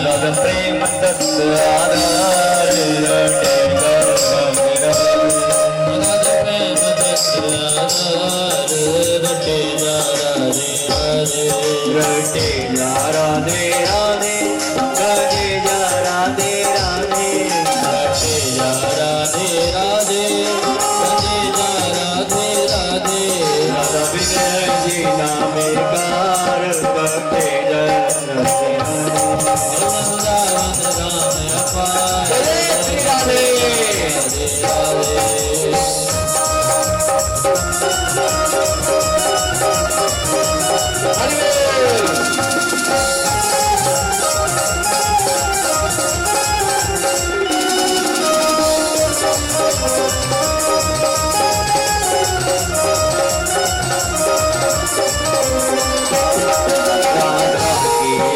रद प्रेम दत्त आधार रटे जा राधे राधे। राधा प्रेम दत्त पाए। जय श्री राधे। राधे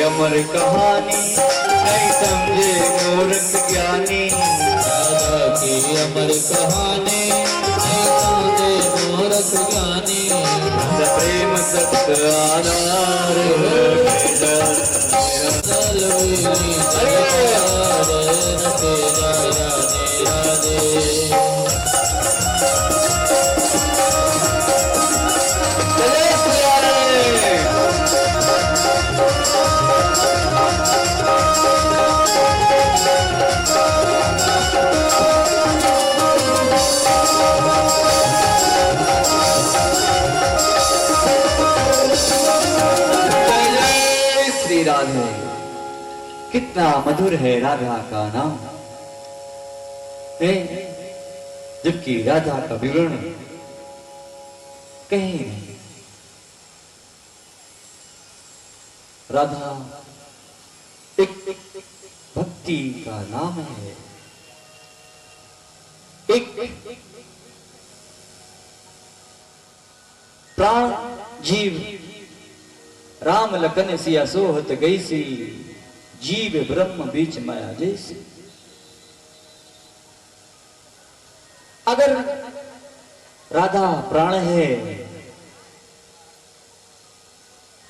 अमर कहानी नहीं समझे मूर्ख ज्ञानी। राधा की अमर कहानी नहीं समझे मूर्ख ज्ञानी। प्रेम सत्य आधार राधे। कितना मधुर है राधा का नाम है, जबकि राधा का विवरण कहीं नहीं। राधा एक भक्ति का नाम है, एक प्राण जीव राम लखन सिया सोहत गई सी, जीव ब्रह्म बीच माया जैसी। अगर राधा प्राण है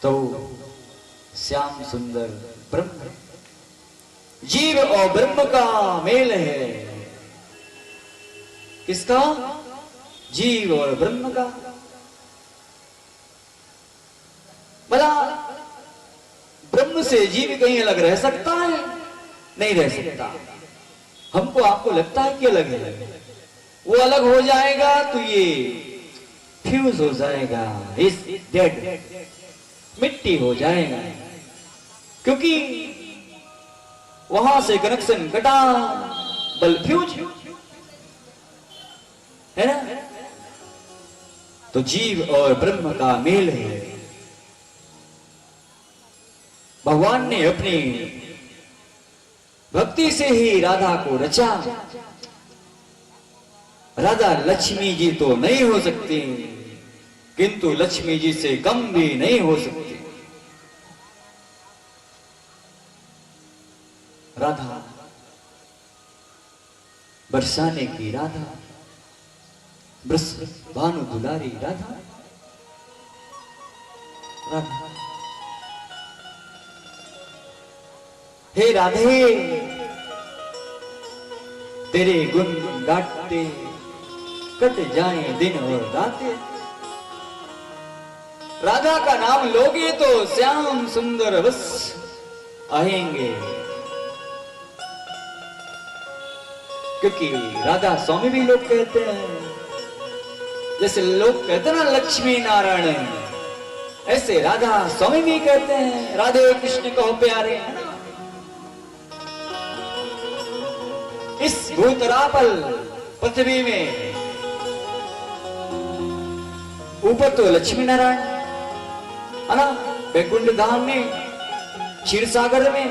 तो श्याम सुंदर ब्रह्म, जीव और ब्रह्म का मेल है। किसका? जीव और ब्रह्म का। भला ब्रह्म से जीव कहीं अलग रह सकता है? नहीं रह सकता। हमको आपको लगता है कि अलग है, वो अलग हो जाएगा तो ये फ्यूज हो जाएगा, इज डेड, मिट्टी हो जाएगा, क्योंकि वहां से कनेक्शन कटा, बल फ्यूज है ना। तो जीव और ब्रह्म का मेल है। भगवान ने अपनी भक्ति से ही राधा को रचा। राधा लक्ष्मी जी तो नहीं हो सकती, किंतु लक्ष्मी जी से कम भी नहीं हो सकती। राधा बरसाने की राधा, बरस भानु दुलारी राधा। राधा हे राधे, तेरे गुण गाते कट जाए दिन और रातें। राधा का नाम लोगे तो श्याम सुंदर बस आएंगे, क्योंकि राधा स्वामी भी लोग कहते हैं। जैसे लोग कहते हैं ना लक्ष्मी नारायण, ऐसे राधा स्वामी भी कहते हैं राधे कृष्ण कहो प्यारे। इस भूतरापल पृथ्वी में ऊपर तो लक्ष्मी नारायण है ना, वैकुंठ धाम में, क्षीर सागर में,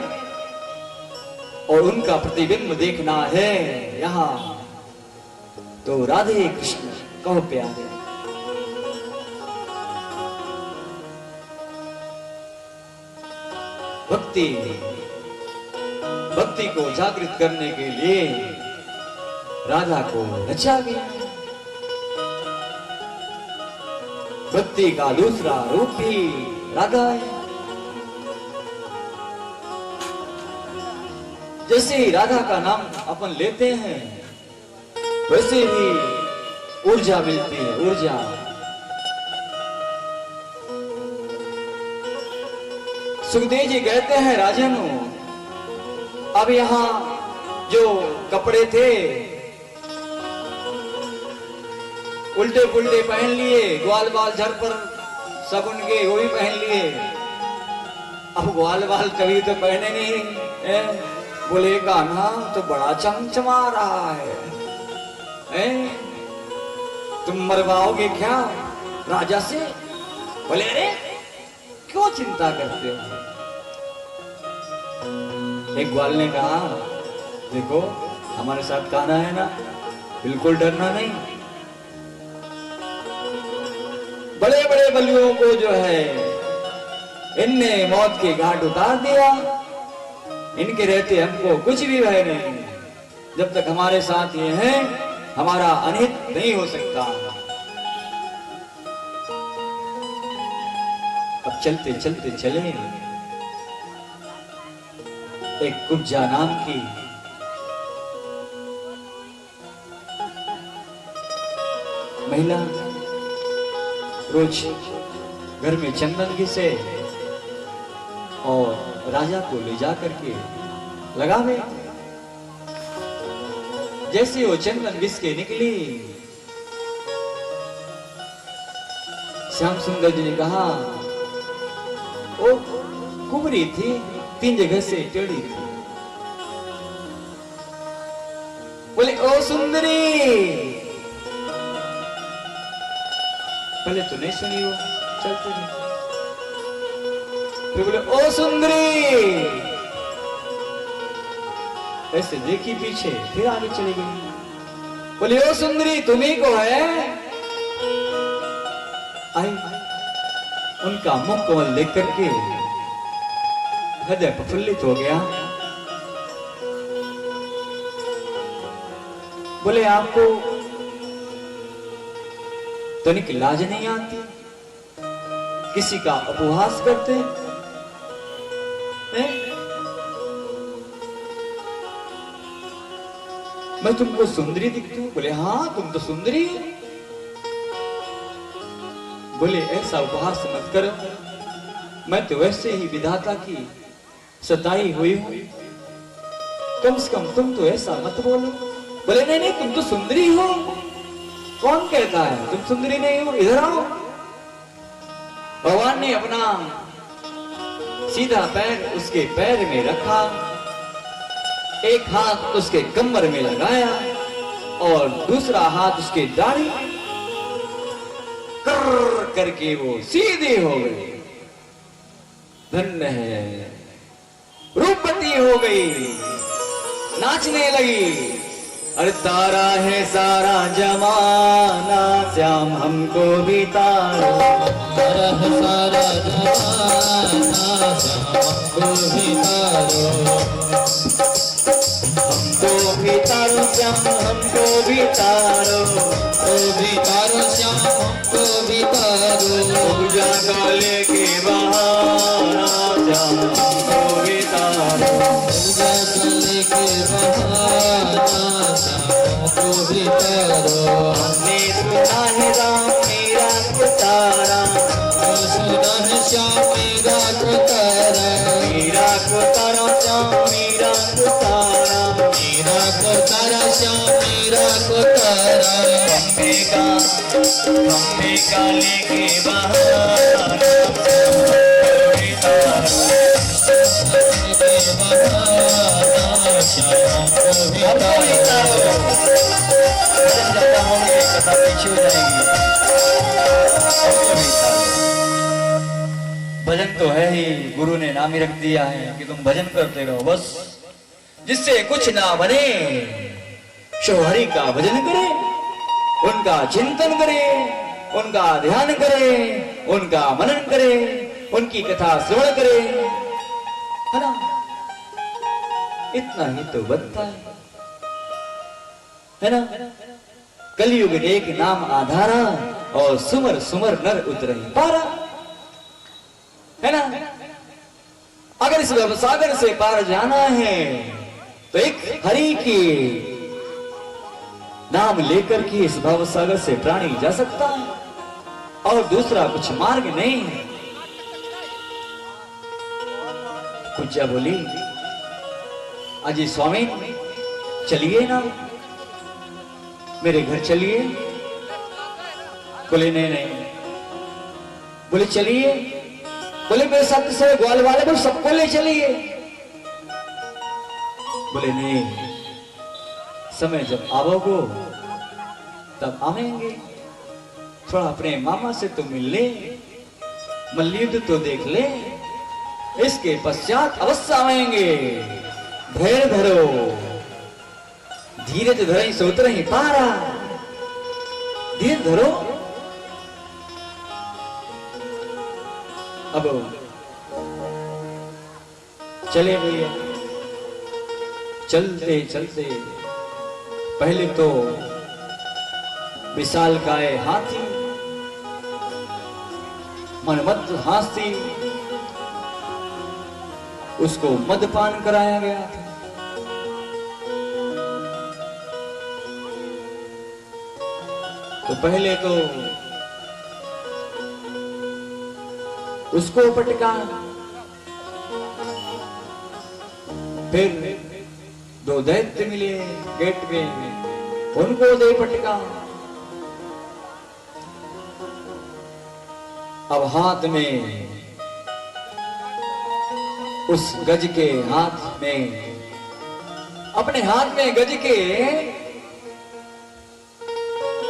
और उनका प्रतिबिंब देखना है यहाँ तो राधे कृष्ण कहो प्यारे। भक्ति भक्ति को जागृत करने के लिए राधा को रचा गया। भक्ति का दूसरा रूप भी राधा है। जैसे ही राधा का नाम अपन लेते हैं वैसे ही ऊर्जा मिलती है, ऊर्जा। सुखदेव जी कहते हैं राजन, अब यहाँ जो कपड़े थे उल्टे पुल्टे पहन लिए, ग्वाल बाल झर पर सगुन के वो भी पहन लिए। अब ग्वाल बाल कभी तो पहने नहीं है, बोले कान्हा तो बड़ा चमचमा रहा है, तुम मरवाओगे क्या राजा से? बोले अरे क्यों चिंता करते हो? एक ग्वाल ने कहा देखो हमारे साथ कान्हा है ना, बिल्कुल डरना नहीं। बड़े बड़े बलियों को जो है इनने मौत के घाट उतार दिया, इनके रहते हमको कुछ भी भय नहीं। जब तक हमारे साथ ये हैं हमारा अनित नहीं हो सकता। अब चलते चलते चले एक कुब्जा नाम की महिला रोज घर में चंदन घिसे और राजा को ले जा करके लगावे। जैसे वो चंदन घिस के निकली, श्याम सुंदर जी ने कहा वो कुबरी थी, 3 जगह से टेढ़ी थी। बोले ओ सुंदरी, पहले तो नहीं सुनी वो, चलते नहीं। फिर बोले ओ सुंदरी, ऐसे देखी पीछे, फिर आगे चली गई। बोले ओ सुंदरी तुम्ही को है? आई उनका मुख कमल देख करके हृदय प्रफुल्लित हो गया। बोले आपको तनिक लाज नहीं आती? किसी का उपहास करते हैं? मैं तुमको सुंदरी दिखती हूं? बोले हाँ तुम तो सुंदरी हो। बोले ऐसा उपहास मत करो, मैं तो वैसे ही विधाता की सताई हुई हूं, कम से कम तुम तो ऐसा मत बोलो। बोले नहीं नहीं तुम तो सुंदरी हो। कौन कहता है तुम सुंदरी नहीं हो? इधर आओ। भगवान ने अपना सीधा पैर उसके पैर में रखा, एक हाथ उसके कमर में लगाया और दूसरा हाथ उसके दाढ़ी कर करके वो सीधी हो गई। धन्य है, रूपवती हो गई, नाचने लगी। अरे तारा है सारा जमाना, श्याम हमको भी तारो। तारा है सारा जमाना, श्याम हमको भी तारो। हमको भी तारो श्याम हमको भी तारो, ओ भी तारो श्याम हमको भी तारो। पूजा का लेके बहाना, श्याम हमको भी तारो। पूजा का लेके बहाना, श्याम हमको भी तारो। हमने सुना है राम मेरा को तारा, सुना है श्याम मेरा को तारा। मेरा को तारा श्याम मेरा को तारा, मेरा को तारा श्याम मेरा को तारा। खंबे का लेके बहाना, लेके बहाना, श्याम हमको भी तारो। पीछे हो जाएंगी। भजन तो है ही, गुरु ने नाम ही रख दिया है कि तुम भजन करते रहो बस, जिससे कुछ ना बने। शोहरी का भजन करे, उनका चिंतन करे, उनका ध्यान करे, उनका मनन करे, उनकी कथा श्रवण करे, है ना? इतना ही तो बनता है ना? कलयुग एक नाम आधारा, और सुमर सुमर नर उतरही पारा, है ना? अगर इस सागर से पार जाना है तो एक हरि की नाम लेकर के इस भव सागर से प्राणी जा सकता है, और दूसरा कुछ मार्ग नहीं है। पूज्या बोली अजी स्वामी चलिए ना, मेरे घर चलिए। बोले नहीं नहीं। बोले चलिए। बोले मेरे साथ से ग्वाल वाले को सबको ले चलिए। बोले नहीं, समय जब आवोगो तब आवेंगे, थोड़ा अपने मामा से तो मिल ले, मल्लयुद्ध तो देख ले, इसके पश्चात अवश्य आवेंगे। धैर्य धरो, धीरज धरई सो उतरई पारा, धीरज धरो। अब चले भैया, चलते चलते पहले तो विशालकाय हाथी मनमत्त हाथी, उसको मदपान कराया गया था। तो पहले तो उसको पटका, फिर दो दैत्य मिले गेट पे, उनको दे पटका। अब हाथ में, उस गज के हाथ में, अपने हाथ में गज के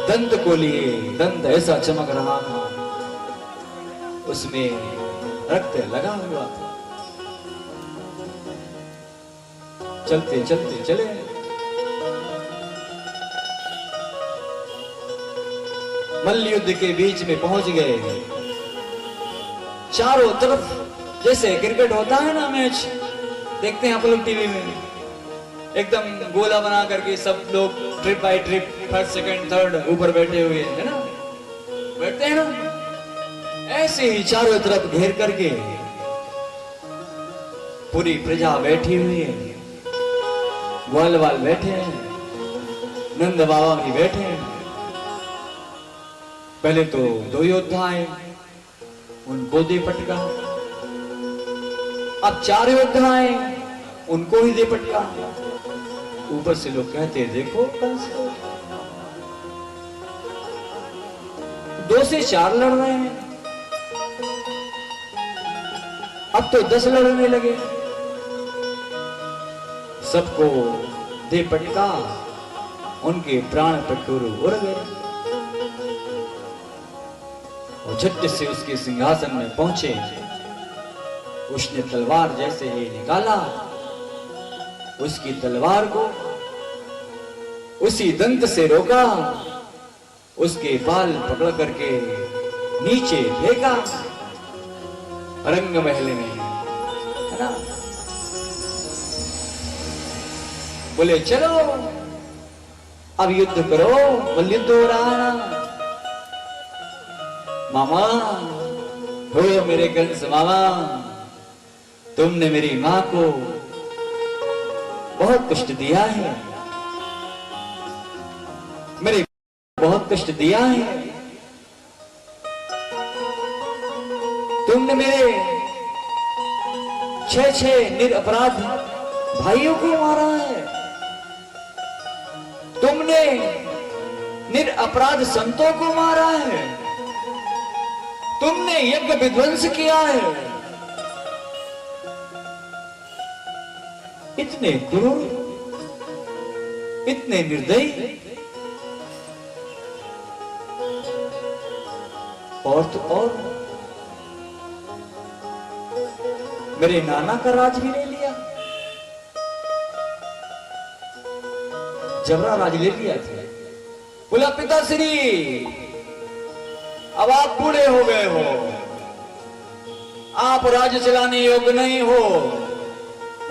दंत को लिए, दंत ऐसा चमक रहा था, उसमें रक्त लगा हुआ था। चलते चलते चले, मल्लयुद्ध के बीच में पहुंच गए। चारों तरफ जैसे क्रिकेट होता है ना, मैच देखते हैं आप लोग टीवी में, एकदम गोला बना करके सब लोग trip by trip, first second third ऊपर बैठे हुए है ना, बैठते हैं ना, ऐसे ही चारों तरफ घेर करके पूरी प्रजा बैठी हुई है, ग्वाल वाल बैठे हैं, नंद बाबा भी बैठे हैं। पहले तो दो योद्धा आए, उनको दे पटका। अब चार योद्धा आए, उनको ही दे पटका। ऊपर से लोग कहते हैं देखो कंस को 2 से 4 लड़ रहे हैं, अब तो 10 लड़ने लगे। सबको दे पटका, उनके प्राण पटोरू उड़ गए और झट से उसके सिंहासन में पहुंचे। उसने तलवार जैसे ही निकाला, उसकी तलवार को उसी दंत से रोका, उसके बाल पकड़ करके नीचे फेंका रंग महल में, है ना। बोले चलो अब युद्ध करो, मल्लयुद्ध हो रहा है ना। मामा हो मेरे कंस मामा, तुमने मेरी मां को बहुत कष्ट दिया है, मेरे बहुत कष्ट दिया है। तुमने मेरे 6 निरपराध भाइयों को मारा है, तुमने निरपराध संतों को मारा है, तुमने यज्ञ विध्वंस किया है। इतने क्रूर, इतने निर्दयी, और तो और मेरे नाना का राज भी ले लिया, जबरा राज ले लिया था। बोला पिताश्री अब आप बूढ़े हो गए हो, आप राज्य चलाने योग्य नहीं हो।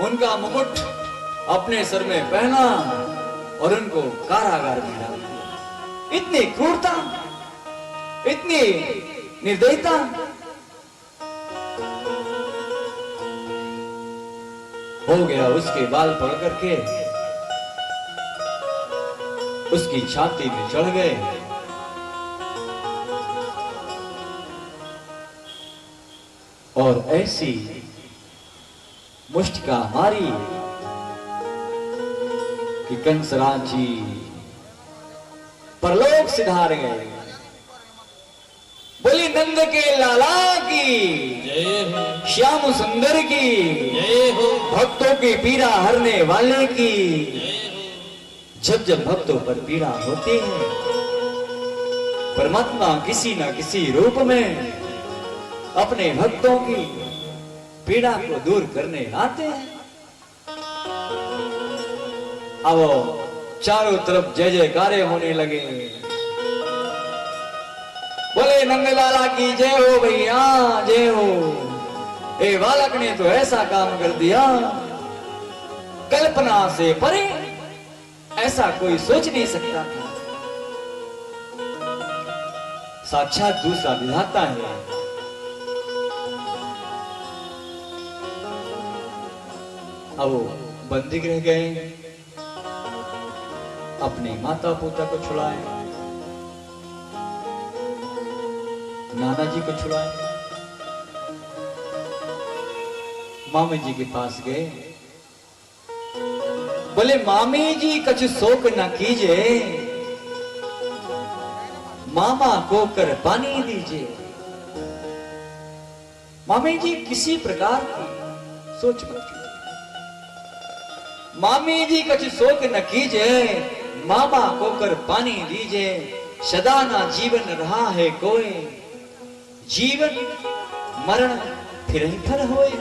उनका मुकुट अपने सर में पहना और उनको कारागार में डाल दिया। इतनी क्रूरता, इतनी निर्दयता। हो गया, उसके बाल पकड़ करके उसकी छाती में चढ़ गए और ऐसी मुष्टिका मारी कि कंसराज जी परलोक सिधार गए। बोली नंद के लाला की, जय हो, श्याम सुंदर की, जय हो, भक्तों की पीड़ा हरने वाले की। जय हो। जब जब भक्तों पर पीड़ा होती है, परमात्मा किसी न किसी रूप में अपने भक्तों की पीड़ा को दूर करने आते हैं। अब चारों तरफ जय जयकारे होने लगे। बोले नंदलाला की जय हो भैया, जय हो। ए बालक ने तो ऐसा काम कर दिया, कल्पना से परे, ऐसा कोई सोच नहीं सकता था। साक्षात दूसरा विधाता है। अब वो बंदी रह गए, अपने माता पिता को छुड़ाए, नाना जी को छुड़ाए, मामी जी के पास गए। बोले मामी जी कछ शोक न कीजिए, मामा को कर पानी दीजिए। मामी जी किसी प्रकार की सोच मत कीजिए। मामी जी कछ शोक न कीजिए, मामा को कर पानी दीजिए। सदा ना जीवन रहा है कोई, जीवन मरण फिर ही फल होए।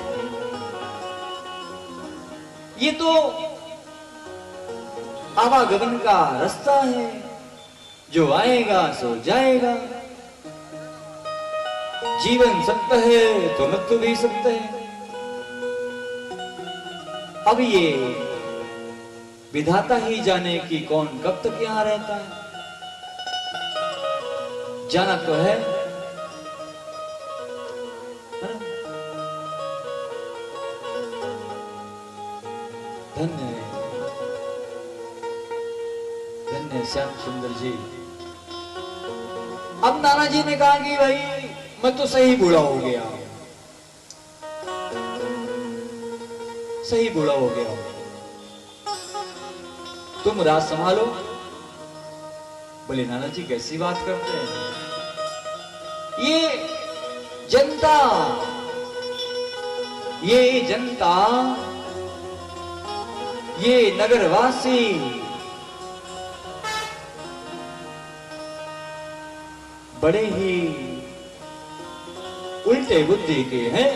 ये तो आवागमन का रास्ता है, जो आएगा सो जाएगा। जीवन सत्य है तो मृत्यु भी सत्य है। अब ये विधाता ही जाने कि कौन कब तक यहां रहता है। जाना तो है ना? धन्य धन्य श्याम सुंदर जी। अब नाना जी ने कहा कि भाई मैं तो सही बूढ़ा हो गया, सही बूढ़ा हो गया, तुम राज संभालो। बोले नाना जी कैसी बात करते हैं, ये जनता, ये जनता, ये नगरवासी बड़े ही उल्टे बुद्धि के हैं।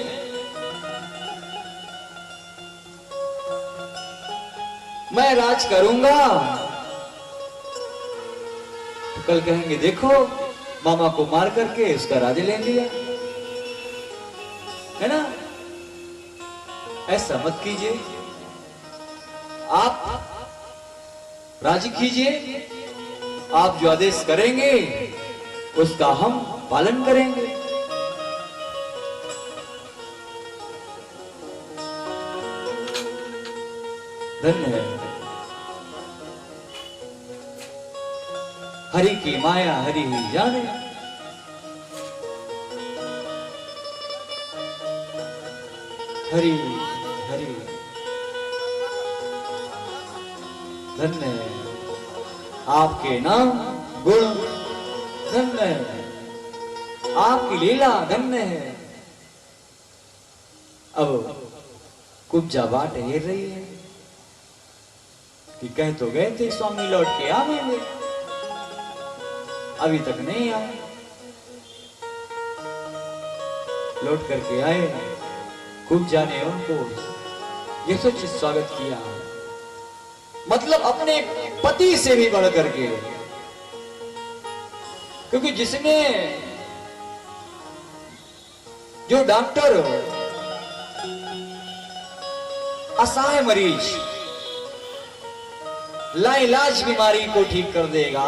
मैं राज करूंगा तो कल कहेंगे देखो मामा को मार करके उसका राज ले लिया, है ना? ऐसा मत कीजिए, आप राज कीजिए। आप जो आदेश करेंगे उसका हम पालन करेंगे। धन्य है हरि की माया, हरि ही जाने। हरि हरि धन्य है आपके नाम गुण, धन्य है आपकी लीला, धन्य है। अब कुब्जा बाट हेर रही है कि कह तो गए थे स्वामी लौट के आवेंगे, अभी तक नहीं आए। लौट करके आए, कुब्जा ने उनको यथोचित स्वागत किया, मतलब अपने पति से भी बढ़ करके। क्योंकि जिसने, जो डॉक्टर असहाय मरीज लाइलाज बीमारी को ठीक कर देगा,